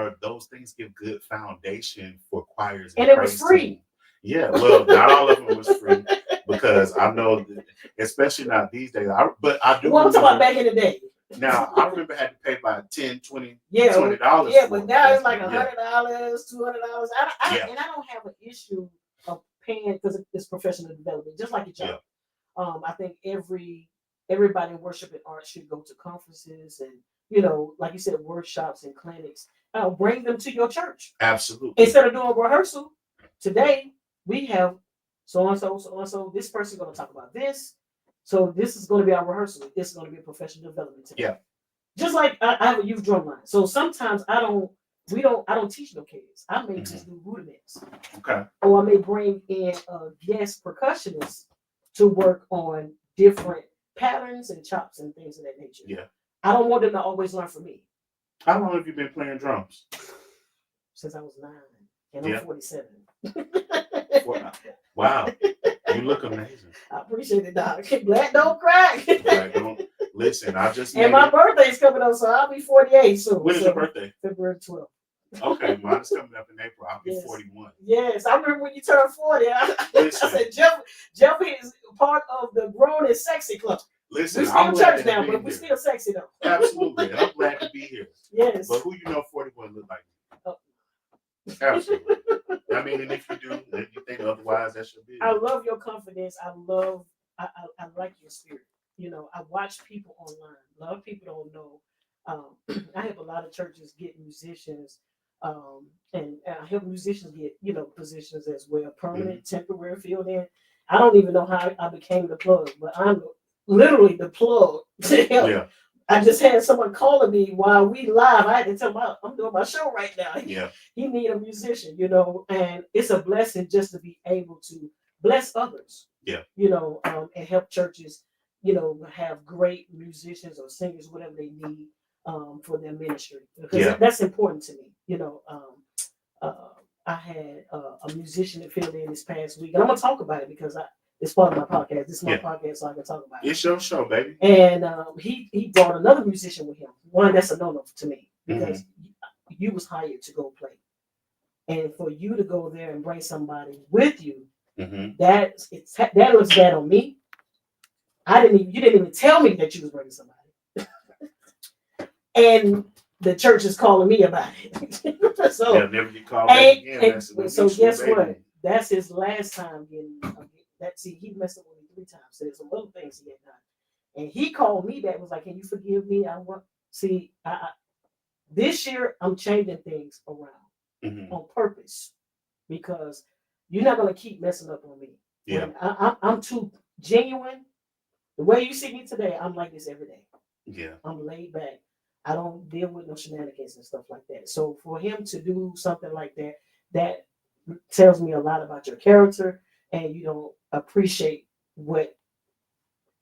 give good foundation for choirs and it was free. Team. Yeah, well, not all of them was free because I know, especially not these days. But I do. Well, I'm talking about back in the day. Now I remember I had to pay about $10, $20, yeah, $20. Yeah, but now it's like $100, $200. And I don't have an issue of paying because it's professional development, just like your job. Yeah. I think everybody in worship and art should go to conferences and like you said, workshops and clinics. Bring them to your church. Absolutely. Instead of doing rehearsal, today we have so and so. This person's going to talk about this. So this is going to be our rehearsal. This is going to be a professional development today. Yeah. Just like I have a youth drum line. So sometimes I don't teach no kids. I may just do rudiments. Okay. Or I may bring in a guest percussionist to work on different patterns and chops and things of that nature. Yeah. I don't want them to always learn from me. How long have you been playing drums? Since I was 9, and I'm 47. Wow. You look amazing. I appreciate it, Doc. Black don't crack. Black don't. Listen, I just. And my birthday's coming up, so I'll be 48 soon. When is your birthday? February 12th. Okay, mine's coming up in April. I'll be 41. Yes, I remember when you turned 40. I said, Jeff is part of the grown and sexy club. Listen, we're still church now, but we're still sexy though. Absolutely. And I'm glad to be here. Yes. But who 41 look like? Oh. Absolutely. I mean, and if you do, if you think otherwise, that should be. I love your confidence. I like your spirit. I watch people online. A lot of people don't know. I have a lot of churches get musicians, and I help musicians get positions as well, permanent, temporary, filled in. I don't even know how I became the plug, but I'm literally the plug to help. Yeah. I just had someone calling me while we live. I had to tell him I'm doing my show right now. He need a musician, and it's a blessing just to be able to bless others. Yeah. And help churches, have great musicians or singers, whatever they need for their ministry. Because that's important to me. I had a musician that filled in this past week, and I'm gonna talk about it because it's part of my podcast. This is my podcast, so I can talk about it. It's your show, baby. And he brought another musician with him. One that's a no-no to me because you was hired to go play, and for you to go there and bring somebody with you, that looks bad on me. You didn't even tell me that you was bringing somebody, and the church is calling me about it. So they'll never get called back again. So guess what? That's his last time getting. He messed up with me 3 times. So there's some little things he had done. And he called me back, was like, can you forgive me? This year I'm changing things around on purpose because you're not going to keep messing up on me. Yeah. I'm too genuine. The way you see me today, I'm like this every day. Yeah. I'm laid back. I don't deal with no shenanigans and stuff like that. So for him to do something like that, that tells me a lot about your character, and you don't appreciate what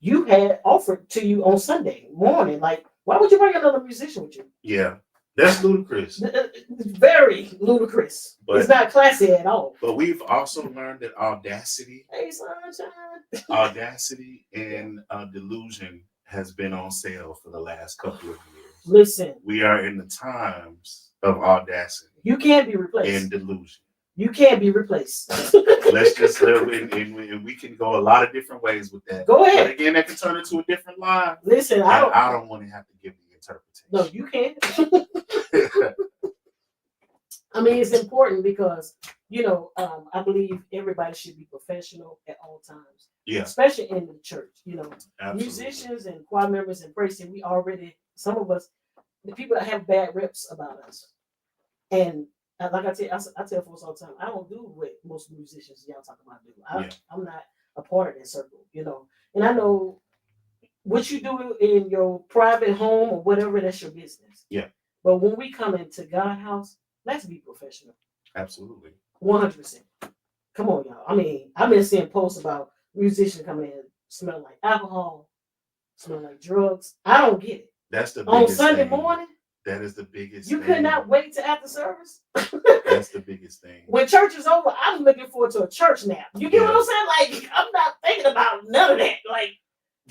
you had offered to you on Sunday morning. Like, why would you bring another musician with you? Yeah, that's ludicrous. Very ludicrous. But it's not classy at all. But we've also learned that audacity, hey, sunshine. Audacity and delusion has been on sale for the last couple of years. Listen, we are in the times of audacity. You can't be replaced. And delusion. You can't be replaced. Let's just live and we can go a lot of different ways with that. Go ahead. But again, that can turn into a different line. Listen, I don't want to have to give the interpretation. No, you can't. I mean, it's important because, I believe everybody should be professional at all times. Yeah. Especially in the church, Absolutely. Musicians and choir members and praise team, some of us, the people that have bad reps about us. And like I tell folks all the time, I don't do what most musicians y'all talking about do. Yeah. I'm not a part of that circle, you know. And I know what you do in your private home or whatever, that's your business. Yeah. But when we come into God's house, let's be professional. Absolutely. 100%. Come on, y'all. I mean, I've been seeing posts about musicians coming in smell like alcohol, smell like drugs. I don't get it. That's the On biggest Sunday thing. morning, That is the biggest you thing. could not wait to after service. That's the biggest thing. When church is over, I'm looking forward to a church nap. You get Yeah. what I'm saying? Like, I'm not thinking about none of that. Like,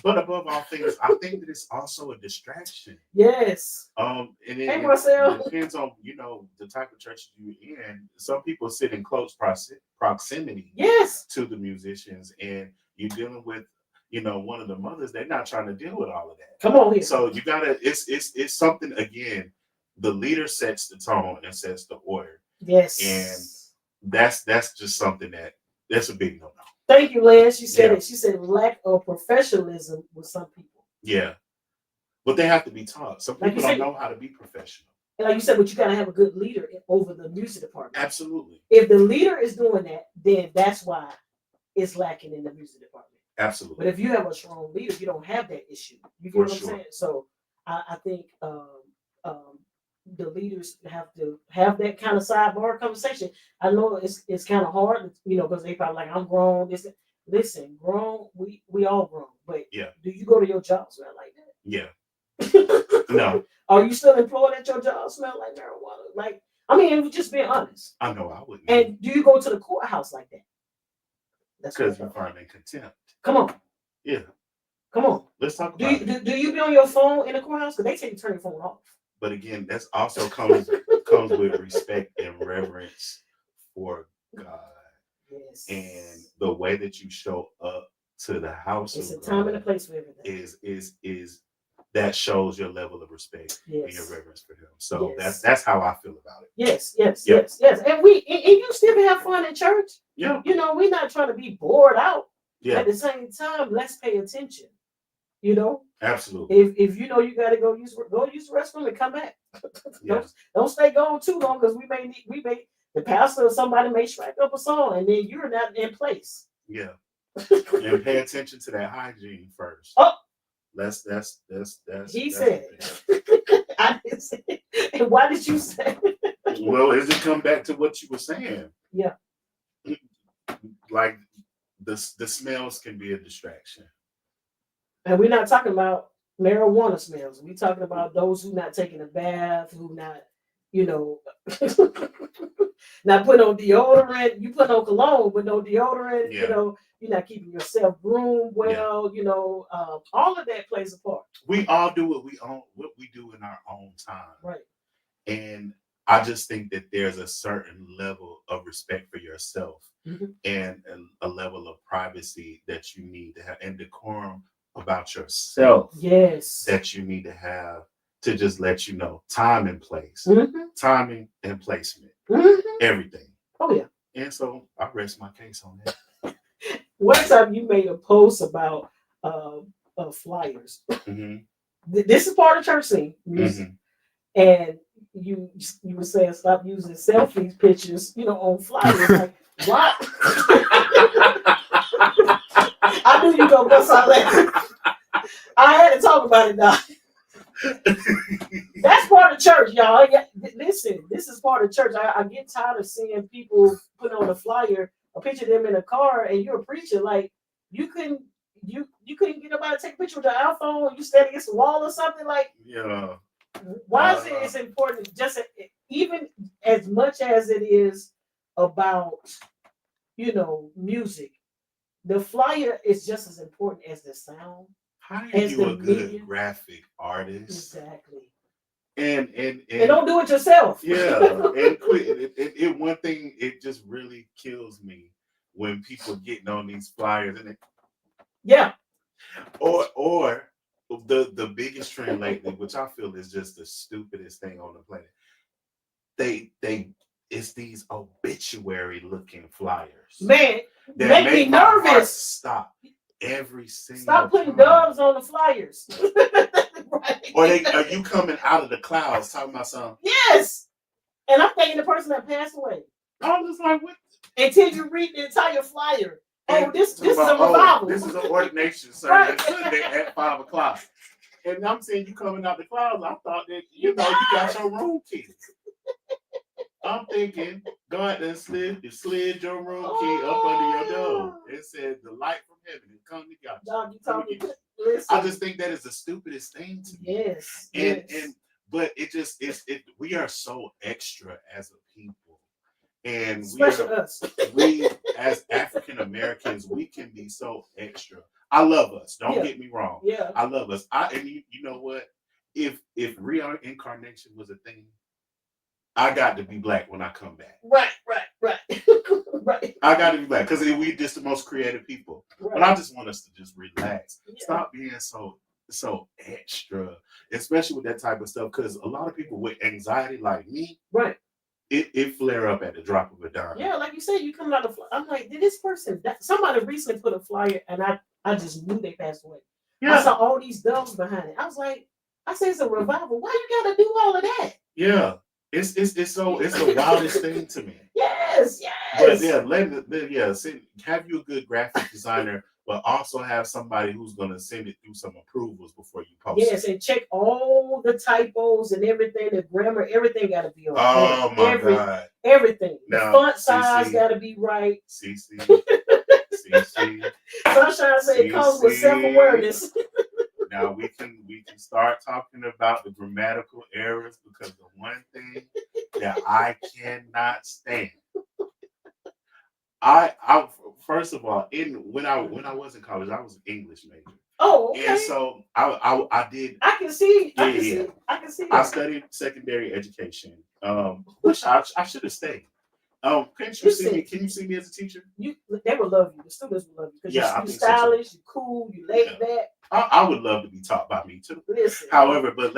but above all things, I think that it's also a distraction. Yes. And it, Hey, it Marcel. depends on, you know, the type of church you're in. Some people sit in close proximity Yes. to the musicians, and you're dealing with, you know, one of the mothers. They're not trying to deal with all of that. Come on here. So you gotta. It's something again. The leader sets the tone and sets the order. Yes. And that's just something that's a big no-no. Thank you, Lance. She said it. She said lack of professionalism with some people. Yeah. But they have to be taught. Some people don't know how to be professional. And like you said, but you got to have a good leader over the music department. Absolutely. If the leader is doing that, then that's why it's lacking in the music department. Absolutely. But if you have a strong leader, you don't have that issue. You get what I'm saying? So I think the leaders have to have that kind of sidebar conversation. I know it's kind of hard, you know, because they probably like, I'm grown. Listen, grown, we all grown. But do you go to your job smell like that? Yeah. No. Are you still employed at your job smell like marijuana? Like, I mean, just being honest. I know I wouldn't. And do you go to the courthouse like that? That's because you find in contempt. Come on. Yeah. Come on. Let's talk about it. Do you be on your phone in the courthouse? Because they say you turn your phone off. But again, that's also comes with respect and reverence for God. Yes. And the way that you show up to the house it's of a time God and a place for everything. Is that shows your level of respect and your reverence for him. So that's how I feel about it. Yes. And you still can have fun in church. Yeah. You know, we're not trying to be bored out. Yeah. At the same time, let's pay attention. You know? Absolutely. If you know you gotta go use the restroom and come back. Don't stay gone too long, because we may the pastor or somebody may strike up a song and then you're not in place. Yeah. And pay attention to that hygiene first. Oh, that's he said it. I didn't say it. And why did you say it? Well, does it come back to what you were saying? Yeah. Like the smells can be a distraction. And we're not talking about marijuana smells. We're talking about those who not taking a bath, who not, you know, not putting on deodorant. You put on cologne, but no deodorant. Yeah. You know, you're not keeping yourself groomed well. You know, all of that plays a part. We all do what we do in our own time. Right. And I just think that there's a certain level of respect for yourself and a level of privacy that you need to have, and decorum about yourself. Yes. That you need to have to just let you know time and place, timing and placement, everything. Oh yeah. And so I rest my case on that. One time you made a post about flyers. This is part of church scene music, and you were saying stop using selfie pictures, you know, on flyers. Like, what? I knew you gonna bust out laughing. I had to talk about it now. That's part of church, y'all. Listen, this is part of church. I get tired of seeing people put on a flyer, a picture of them in a car, and you're a preacher. Like, you couldn't get nobody to take a picture with your iPhone. You stand against the wall or something. Like, yeah. Why is it's important? Just even as much as it is about, you know, music, the flyer is just as important as the sound. How are you a good graphic artist? Exactly. And don't do it yourself. Yeah. And one thing, it just really kills me when people getting on these flyers and or the biggest trend lately, which I feel is just the stupidest thing on the planet. It's these obituary looking flyers. Man, that make me nervous. Stop every single Stop putting time. doves on the flyers. Right. Or are you coming out of the clouds talking about something? Yes. And I'm thinking the person that passed away. I'm just like, what? Until you read the entire flyer. And This is a about, revival. This is an ordination service Sunday at 5 o'clock. And I'm saying you coming out the clouds. I thought that, you got your room key. I'm thinking God done slid your room key up under your door. It said the light from heaven and come to God. Dog, you told me. Listen. I just think that is the stupidest thing to me. Yes. But it just we are so extra as a people. And we as African Americans, we can be so extra. I love us. Don't get me wrong. Yeah. I love us. And you know what? If reincarnation was a thing, I got to be black when I come back. Right. Right. I got to be black because we just the most creative people. Right. But I just want us to just relax. Yeah. Stop being so extra, especially with that type of stuff. Because a lot of people with anxiety like me, right, it flare up at the drop of a dime. Yeah, like you said, you come out of. I'm like, did this person? Somebody recently put a flyer, and I just knew they passed away. Yeah. I saw all these doves behind it. I was like, I said it's a revival. Why you gotta do all of that? Yeah. It's the wildest thing to me. Yes. But have you a good graphic designer, but also have somebody who's gonna send it through some approvals before you post it. Yes, and check all the typos and everything, the grammar, everything gotta be on. Oh my God. Everything. The font size gotta be right. CC. Sunshine said it comes with self-awareness. Now we can start talking about the grammatical errors because the one thing that I cannot stand. I first of all, when I was in college, I was an English major. Oh, okay. And so I did. I can see. I can see. I studied secondary education. Which I should have stayed. Can you see me as a teacher? They would love you. The students would love you because you're stylish, you're cool, you laid back. I would love to be taught by me too. Listen. However, but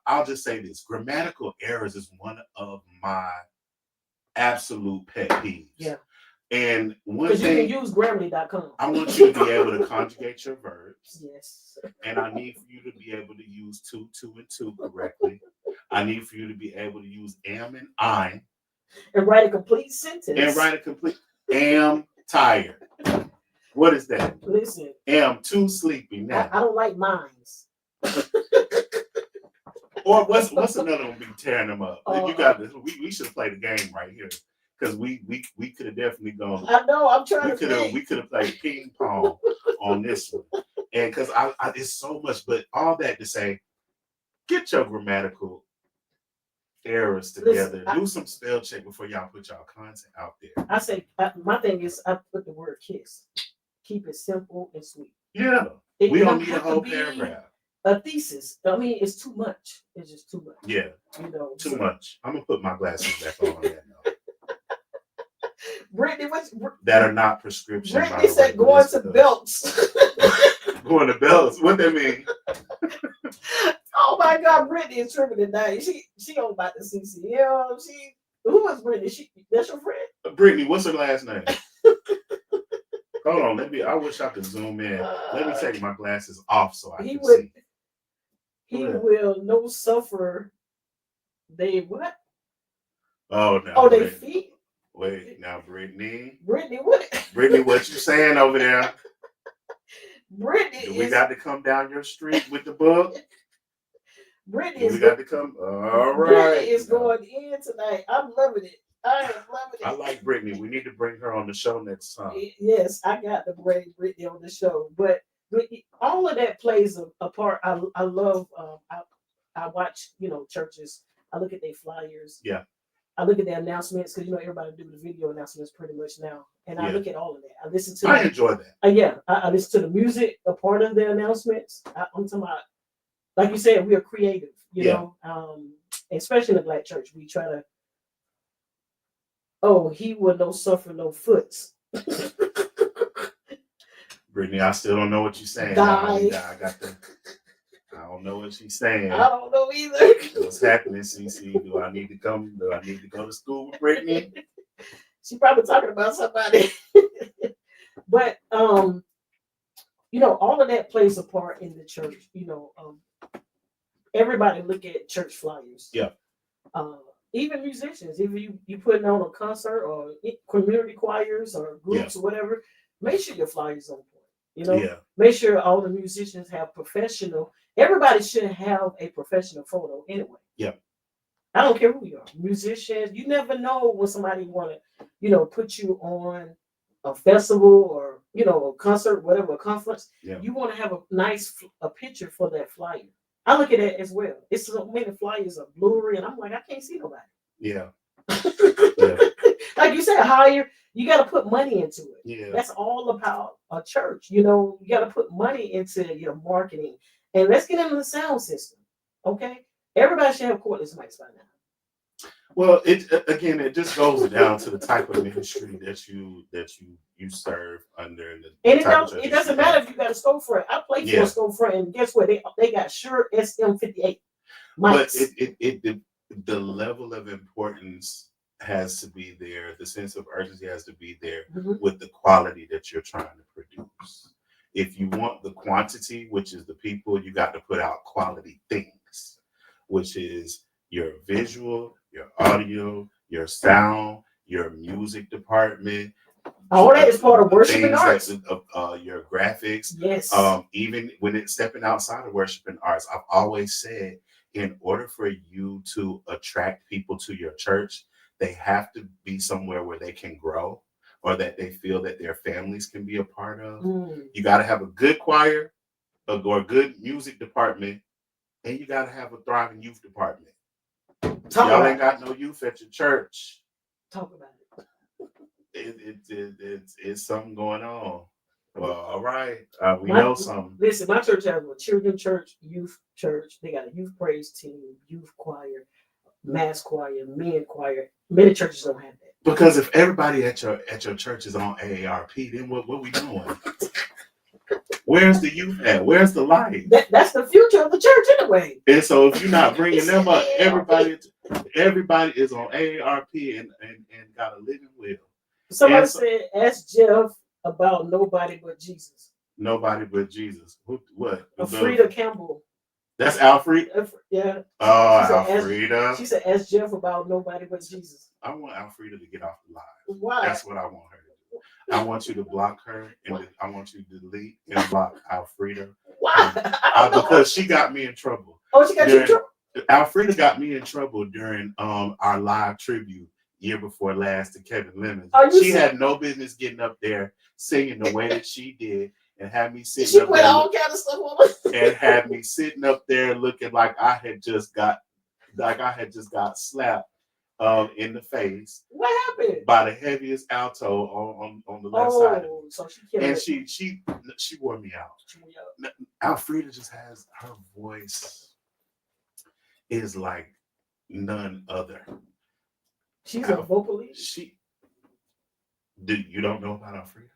I'll just say this: grammatical errors is one of my absolute pet peeves. Yeah. And one thing, you can use Grammarly.com. I want you to be able to conjugate your verbs. Yes. And I need for you to be able to use two, and two correctly. I need for you to be able to use am and I. And write a complete sentence. Am tired. What is that? Listen. Am too sleepy now. I don't like mines. Or what's another one be tearing them up? You got this. We should play the game right here. Because we could have definitely gone. I know. I'm trying to. We could have played ping pong on this one, and because I it's so much. But all that to say, get your grammatical errors together. Do some spell check before y'all put y'all content out there. I say my thing is I put the word kiss. Keep it simple and sweet. Yeah, we don't need a whole paragraph. A thesis. I mean, it's too much. It's just too much. Yeah, too much. I'm gonna put my glasses back on that now. Brittany, that are not prescription. Brittany said going to belts. Going to belts. What that mean? Oh my God, Brittany is tripping tonight. She on about the CCM. Who is Brittany? That's your friend? Brittany, what's her last name? Hold on, I wish I could zoom in. Let me take my glasses off so I can see. He will no suffer. They what? Oh no. Oh, they feet. Wait, now Brittany. Brittany, what? Brittany, what you saying over there? Brittany, we got to come down your street with the book. Brittany, we got to come. All right. Brittany is going in tonight. I'm loving it. I am loving it. I like Brittany. We need to bring her on the show next time. Yes, I got to bring Brittany on the show, but all of that plays a part. I love. I watch churches. I look at their flyers. Yeah. I look at the announcements because everybody do the video announcements pretty much now, and I look at all of that. I listen to. I enjoy that. Yeah, I listen to the music, a part of the announcements. I'm talking about, like you said, we are creative. You know, especially in the Black church, we try to. Oh, he will no suffer no foots. Brittany, I still don't know what you're saying. I don't know what she's saying. I don't know either. What's happening, CC? Do I need to come? Do I need to go to school with Brittany? She's probably talking about somebody. But all of that plays a part in the church. everybody look at church flyers. Yeah. Uh, Even musicians, if you putting on a concert or community choirs or groups or whatever, make sure your flyers on point. You know, Yeah. make sure all the musicians have professional. Everybody should have a professional photo anyway. Yeah. I don't care who you are, musicians. You never know when somebody want to, put you on a festival or a concert, whatever, a conference. Yeah. You want to have a nice a picture for that flyer. I look at that as well. It's so many flyers are blurry, and I'm like, I can't see nobody. Yeah. Yeah. Like you said, higher, you got to put money into it. Yeah. That's all about a church. You got to put money into your marketing. And let's get into the sound system. Okay? Everybody should have cordless mics by now. Well, it just goes down to the type of ministry that you serve under. And it doesn't matter if you got a storefront. I play for a storefront, and guess what? They got Shure SM58 mics. But the level of importance has to be there. The sense of urgency has to be there with the quality that you're trying to produce. If you want the quantity, which is the people, you got to put out quality things, which is your visual, your audio, your sound, your music department. All that is part of worship and arts. Your graphics. Yes. Even when it's stepping outside of worship and arts, I've always said, in order for you to attract people to your church, they have to be somewhere where they can grow or that they feel that their families can be a part of. You got to have a good choir or a good music department, and you got to have a thriving youth department. Y'all ain't got no youth at your church. Talk about it. It's something going on. Well, all right. We know something. Listen, my church has a children's church, youth church. They got a youth praise team, youth choir, mass choir, men choir. Many churches don't have that. Because if everybody at your church is on AARP, then what we doing? Where's the youth at? Where's the light? That's the future of the church anyway. And so if you're not bringing them up, everybody is on AARP and got a living will. Somebody said, ask Jeff about nobody but Jesus. Nobody but Jesus. What? Frida Campbell. That's Alfreda? Yeah. Oh, Alfreda. She said, ask Jeff about nobody but Jesus. I want Alfreda to get off the line. Why? That's what I want her to do. I want you to block her, and I want you to delete and block Alfreda. Why? Because she got me in trouble. Oh, she got you in trouble? Alfreda got me in trouble during our live tribute year before last to Kevin Lemons. She had no business getting up there singing the way that she did and had me sitting up there. She put all kind of stuff on us. And had me sitting up there looking like I had just got slapped in the face. What happened? By the heaviest alto on the left side. So she wore me out. Alfreda just has her voice is like none other. She's a vocalist. You don't know about Alfreda?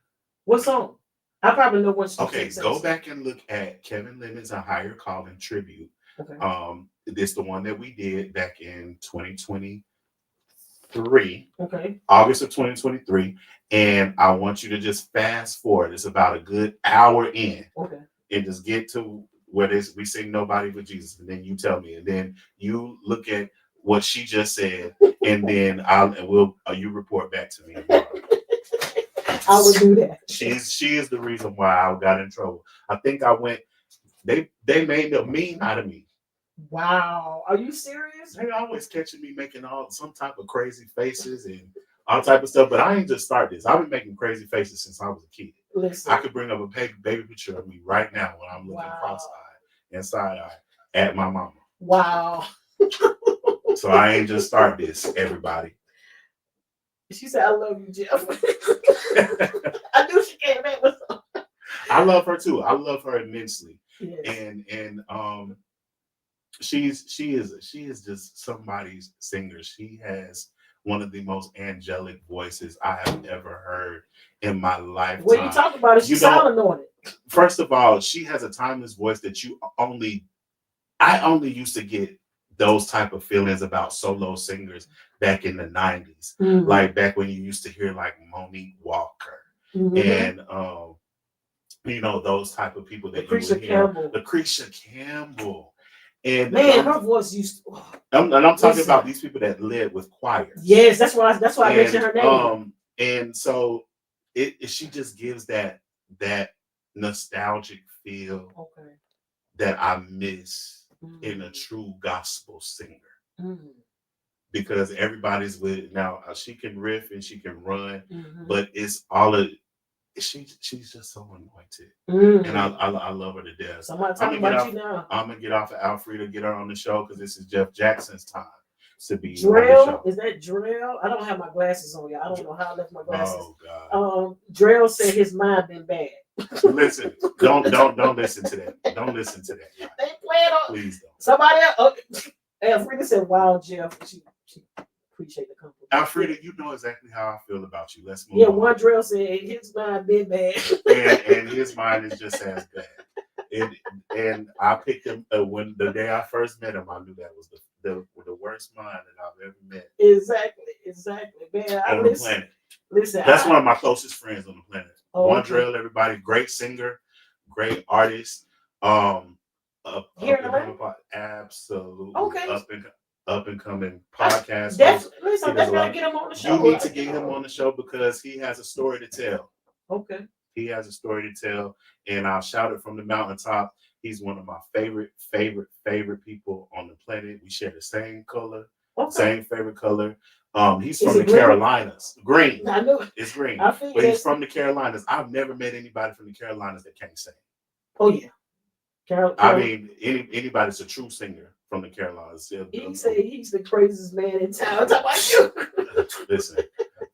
What song? I probably know what. Okay, go back and look at Kevin Lemons' A Higher Calling tribute. Okay. This the one that we did back in 2023. Okay. August of 2023, and I want you to just fast forward. It's about a good hour in. Okay. And just get to where we sing Nobody But Jesus, and then you tell me, and then you look at what she just said, and then you report back to me. I will do that. She is the reason why I got in trouble. I think I went. They made a meme out of me. Wow, are you serious? They always catching me making some type of crazy faces and all type of stuff. But I ain't just start this. I've been making crazy faces since I was a kid. Listen. I could bring up a baby picture of me right now when I'm looking cross-eyed and side-eyed at my mama. Wow. So I ain't just start this, everybody. She said, "I love you, Jeff." I knew she came back with something. I love her too. I love her immensely. Yes. And she is just somebody's singer. She has one of the most angelic voices I have ever heard in my lifetime. When you talk about it, she's sounding on it. First of all, she has a timeless voice that I only used to get those type of feelings about solo singers back in the 90s. Mm-hmm. Like back when you used to hear like Monique Walker and those type of people that Lucretia you would hear. Campbell. Lucretia Campbell. And Man, her voice used to, I'm talking listen. about these people that led with choirs. Yes, that's why I mentioned her name. And so she just gives that nostalgic feel Okay. that I miss in a true gospel singer. Because everybody's with now she can riff and she can run, but it's all of she's just so anointed, and I love her to death. Somebody talking about you now. I'm gonna get off of Alfreda, get her on the show because this is Jeff Jackson's time to be Drill, on the show. is that Drill? I don't have my glasses on, y'all. I don't know how I left my glasses. Oh God. Drill said his mind been bad. Listen, don't listen to that. Don't listen to that. They playing on. Please don't. Somebody else. Alfreda said, "Wow, Jeff." She appreciate the compliment. Alfreda, you know exactly how I feel about you. Let's move on. Yeah, one Drill said his mind been bad, and his mind is just as bad. And I picked him when the day I first met him. I knew that was the worst mind that I've ever met. Exactly, man. On the planet. Listen, that's one of my closest friends on the planet. One Drill, everybody, great singer, great artist. Here in Atlanta? Absolutely. Okay. Up and coming podcast. Listen, I gotta get him on the show. You need to get him on the show because he has a story to tell. Okay. He has a story to tell, and I'll shout it from the mountaintop. He's one of my favorite people on the planet. We share the same color, same favorite color. He's from the Carolinas. Green. I know it's green. But he's from the Carolinas. I've never met anybody from the Carolinas that can't sing. Oh yeah. I mean, anybody's a true singer from the Carolinas. He say he's the craziest man in town. Talk about you. Listen,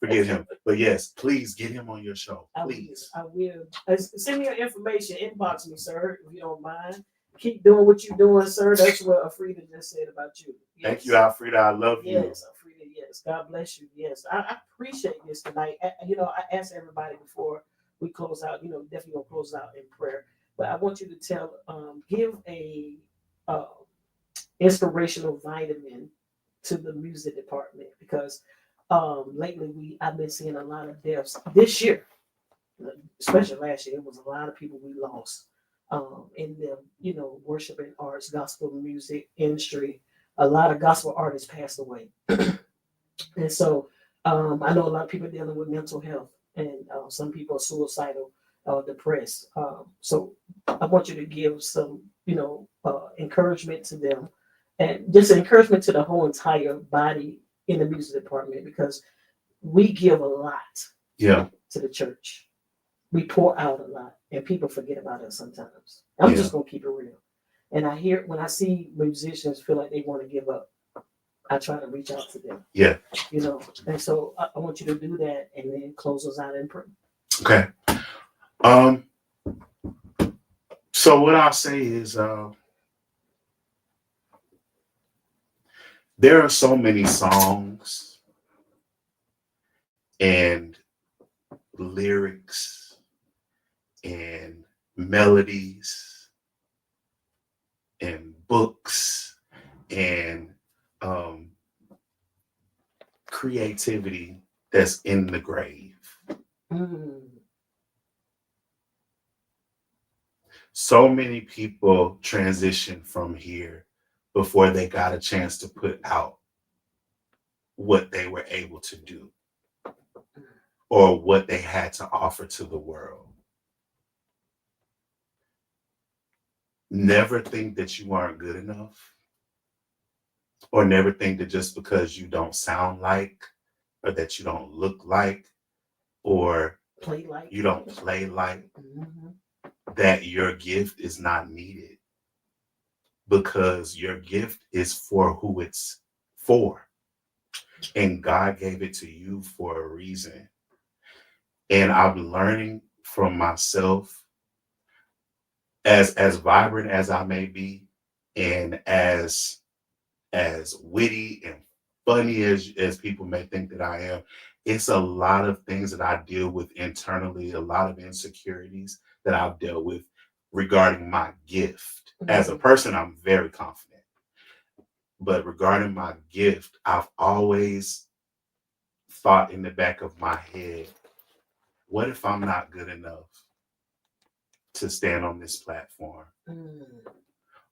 forget him. But yes, please get him on your show. Please. I will. Send me your information. Inbox me, sir, if you don't mind. Keep doing what you're doing, sir. That's what Alfreda just said about you. Yes. Thank you, Alfreda. I love you. Yes, Alfreda. Yes. God bless you. Yes. I appreciate this tonight. I asked everybody before we close out, definitely gonna close out in prayer. But I want you to give a inspirational vitamin to the music department because lately I've been seeing a lot of deaths this year, especially last year. It was a lot of people we lost in the worshiping arts, gospel music industry. A lot of gospel artists passed away, and so I know a lot of people dealing with mental health, and some people are suicidal. Depressed. So I want you to give some, encouragement to them and just encouragement to the whole entire body in the music department because we give a lot to the church. We pour out a lot and people forget about us sometimes. I'm just going to keep it real. And when I see musicians feel like they want to give up, I try to reach out to them. Yeah. And so I want you to do that and then close us out in prayer. Okay. So what I'll say is there are so many songs and lyrics and melodies and books and creativity that's in the grave. So many people transition from here before they got a chance to put out what they were able to do or what they had to offer to the world. Never think that you aren't good enough, or never think that just because you don't sound like, or that you don't look like, or you don't play like, that your gift is not needed, because your gift is for who it's for. And God gave it to you for a reason. And I'm learning from myself, as vibrant as I may be, and as witty and funny as people may think that I am, it's a lot of things that I deal with internally, a lot of insecurities that I've dealt with regarding my gift. As a person, I'm very confident. But regarding my gift, I've always thought in the back of my head, what if I'm not good enough to stand on this platform?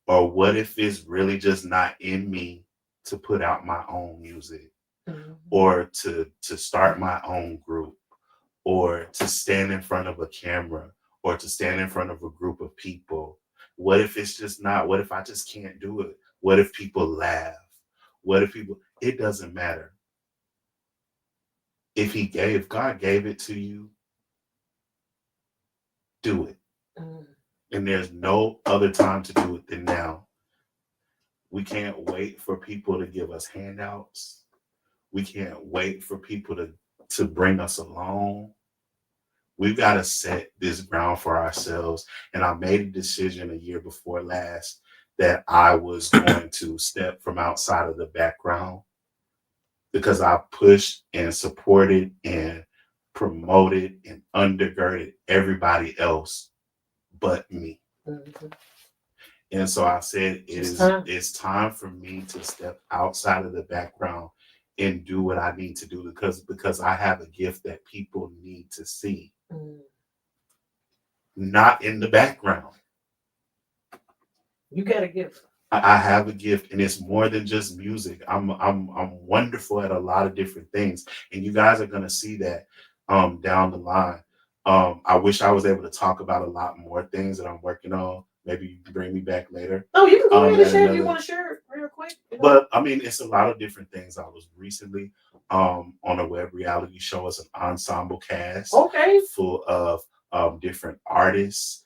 Or what if it's really just not in me to put out my own music, or to start my own group, or to stand in front of a camera, or to stand in front of a group of people? What if it's just not? What if I just can't do it? What if people laugh? What if people, it doesn't matter. If God gave it to you, do it. And there's no other time to do it than now. We can't wait for people to give us handouts. We can't wait for people to bring us along. We've got to set this ground for ourselves. And I made a decision a year before last that I was going to step from outside of the background, because I pushed and supported and promoted and undergirded everybody else but me. And so I said, it's time for me to step outside of the background and do what I need to do, because I have a gift that people need to see. Not in the background. You got a gift. I have a gift, and it's more than just music. I'm wonderful at a lot of different things, and you guys are gonna see that down the line. I wish I was able to talk about a lot more things that I'm working on. Maybe you can bring me back later. Oh, you can go ahead and share if you want to share it real quick. But I mean, it's a lot of different things. I was recently on a web reality show as an ensemble cast, full of different artists,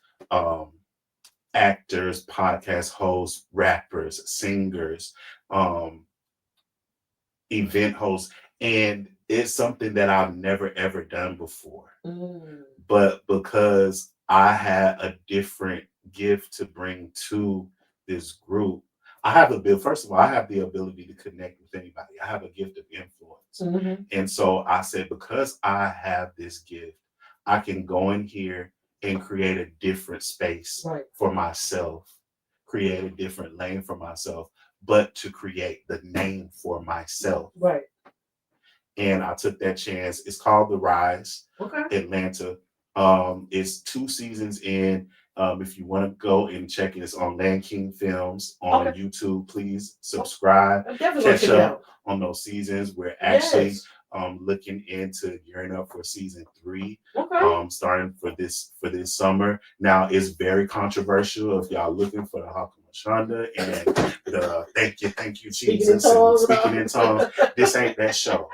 actors, podcast hosts, rappers, singers, event hosts, and it's something that I've never ever done before. But because I had a different gift to bring to this group, first of all, I have the ability to connect with anybody. I have a gift of influence. And so I said, because I have this gift, I can go in here and create a different space for myself, create a different lane for myself, but to create the name for myself. And I took that chance. It's called The Rise, Atlanta. It's 2 seasons in. If you want to go and check it, it's on Land King Films on YouTube. Please subscribe. Catch up on those seasons. We're actually looking into gearing up for season 3, starting for this summer. Now, it's very controversial if y'all looking for the Hakuna Shonda and the thank you Jesus, speaking in tongues. This ain't that show.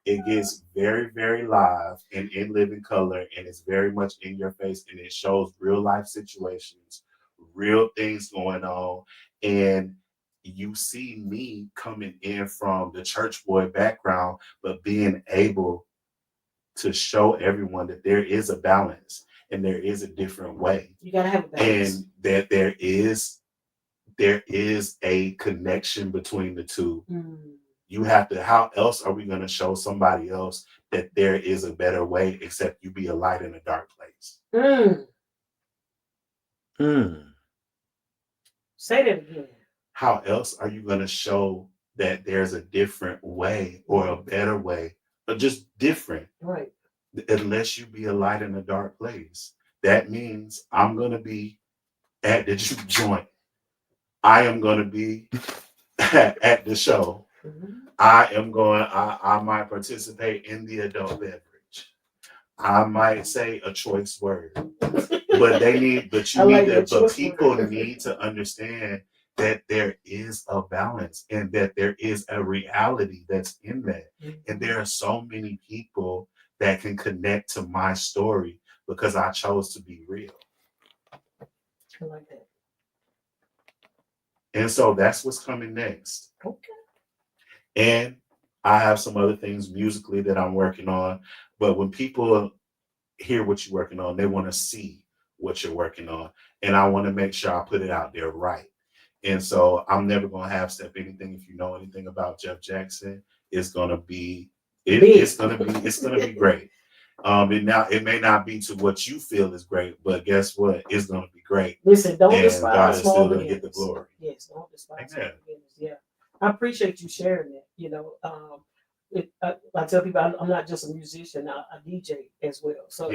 It gets very, very live and in living color, and it's very much in your face, and it shows real life situations, real things going on. And you see me coming in from the church boy background, but being able to show everyone that there is a balance and there is a different way. You gotta have a balance. And that there is a connection between the two. You have to, how else are we going to show somebody else that there is a better way except you be a light in a dark place? Say that again. How else are you going to show that there's a different way or a better way, or just different? Unless you be a light in a dark place. That means I'm going to be at the juke joint. I am going to be at the show. I might participate in the adult beverage. I might say a choice word. But people need to understand that there is a balance and that there is a reality that's in that. And there are so many people that can connect to my story because I chose to be real. I like that. And so that's what's coming next. And I have some other things musically that I'm working on. But when people hear what you're working on, they want to see what you're working on. And I want to make sure I put it out there right. And so I'm never going to half step anything. If you know anything about Jeff Jackson, it's going to be great. It may not be to what you feel is great, but guess what? It's going to be great. Listen, don't despise God is small still going to beginnings. get the glory. Yes, don't despise small beginnings. Yeah, I appreciate you sharing that. You know, I tell people I'm not just a musician, I DJ as well. So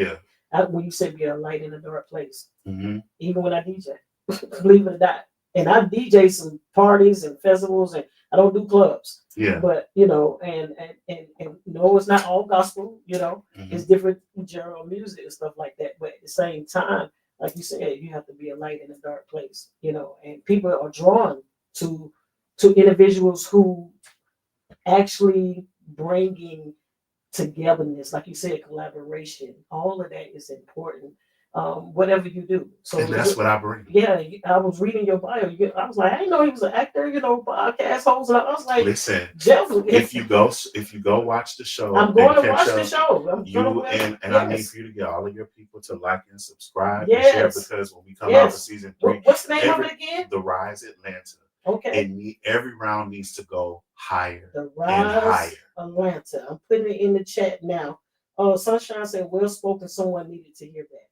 when you say be a light in a dark place, even when I DJ, believe it or not, And I DJ some parties and festivals, and I don't do clubs. Yeah. But and no, it's not all gospel. It's different genre music and stuff like that. But at the same time, like you said, you have to be a light in a dark place. And people are drawn to individuals who actually bringing togetherness, like you said, collaboration. All of that is important. Whatever you do. So And that's what I bring. yeah, I was reading your bio. I was like, I didn't know he was an actor. Podcast host. And I was like, listen, Jeff. If you go watch the show, I'm going to watch the show. I need for you to get all of your people to like and subscribe and Yes. share, because when we come out for season 3, what's the name of it again? The Rise Atlanta. Okay. Every round needs to go higher The and higher. Rise Atlanta. I'm putting it in the chat now. Oh, Sunshine said, well spoken. Someone needed to hear that.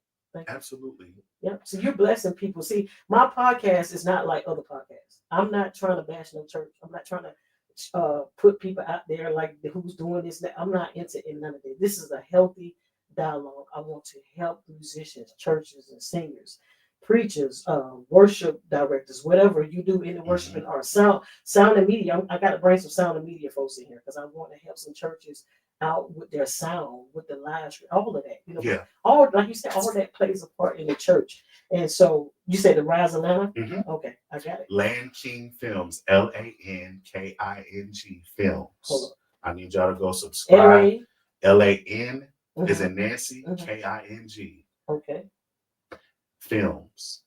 Absolutely. Yep. So you're blessing people. See, my podcast is not like other podcasts. I'm not trying to bash no church. I'm not trying to put people out there like who's doing this. I'm not into none of this. This is a healthy dialogue. I want to help musicians, churches, and singers, preachers, worship directors, whatever you do in the worship and art, sound and media. I got to bring some sound and media folks in here because I want to help some churches out with their sound, with the live stream, all of that. Yeah. All, like you said, all that plays a part in the church. And so you said the Rise Atlanta? Okay, I got it. Land King Films, LANKING Films. I need y'all to go subscribe. LAN is in Nancy, KING. Okay. Films.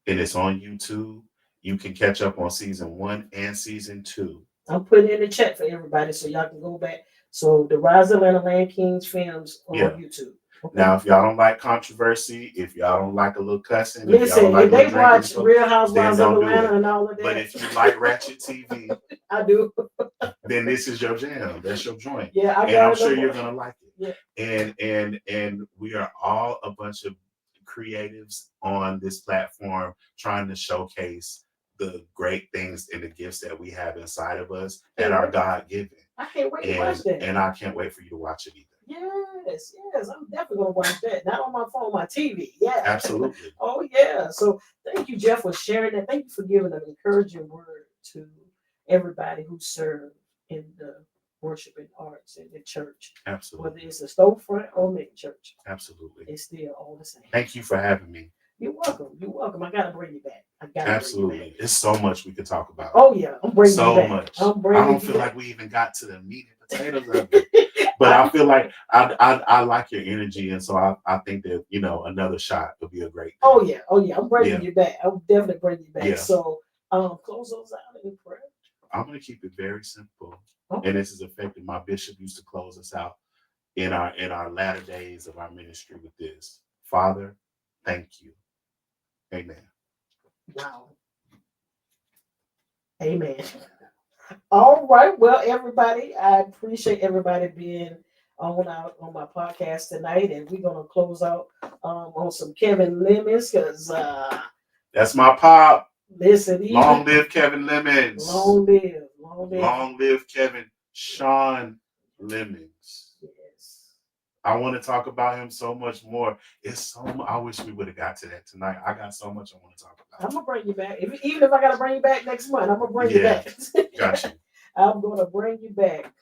And it's on YouTube. You can catch up on season 1 and season 2. I'm putting in the chat for everybody so y'all can go back. So the Rise Atlanta Land Kings Films on YouTube. Okay. Now, if y'all don't like controversy, if y'all don't like a little cussing, listen, if they watch Real Housewives of Atlanta and all of that. But if you like Ratchet TV, I do. Then this is your jam. That's your joint. Yeah, I'm sure you're gonna like it. Yeah. And we are all a bunch of creatives on this platform trying to showcase the great things and the gifts that we have inside of us that are God given. I can't wait to watch that. And I can't wait for you to watch it either. Yes, I'm definitely gonna watch that. Not on my phone, my TV. Yeah, absolutely. Oh yeah. So thank you, Jeff, for sharing that. Thank you for giving an encouraging word to everybody who served in the worship and arts in the church. Absolutely. Whether it's a storefront or mega church. Absolutely. It's still all the same. Thank you for having me. You're welcome. You're welcome. I gotta bring you back. Absolutely. Bring you back. It's so much we could talk about. Oh yeah, I'm bringing so you back. Much. I'm bringing I don't feel like we even got to the meat and potatoes of it. But I feel like I like your energy, and so I think that another shot would be a great thing. Oh yeah, I'm bringing you back. I'm definitely bringing you back. Yeah. So close those out in prayer. I'm gonna keep it very simple, and this is effective. My bishop used to close us out in our latter days of our ministry with this: Father, thank you. Amen. Wow. Amen. All right. Well, everybody, I appreciate everybody being on my podcast tonight, and we're gonna close out on some Kevin Lemons because that's my pop. Listen, long live Kevin Lemons. Long live. Long live Kevin Sean Lemons. Yes. I want to talk about him so much more. I wish we would have got to that tonight. I got so much I want to talk about. I'm gonna bring you back. Even if I gotta bring you back next month, I'm gonna bring you back. Gotcha. I'm gonna bring you back.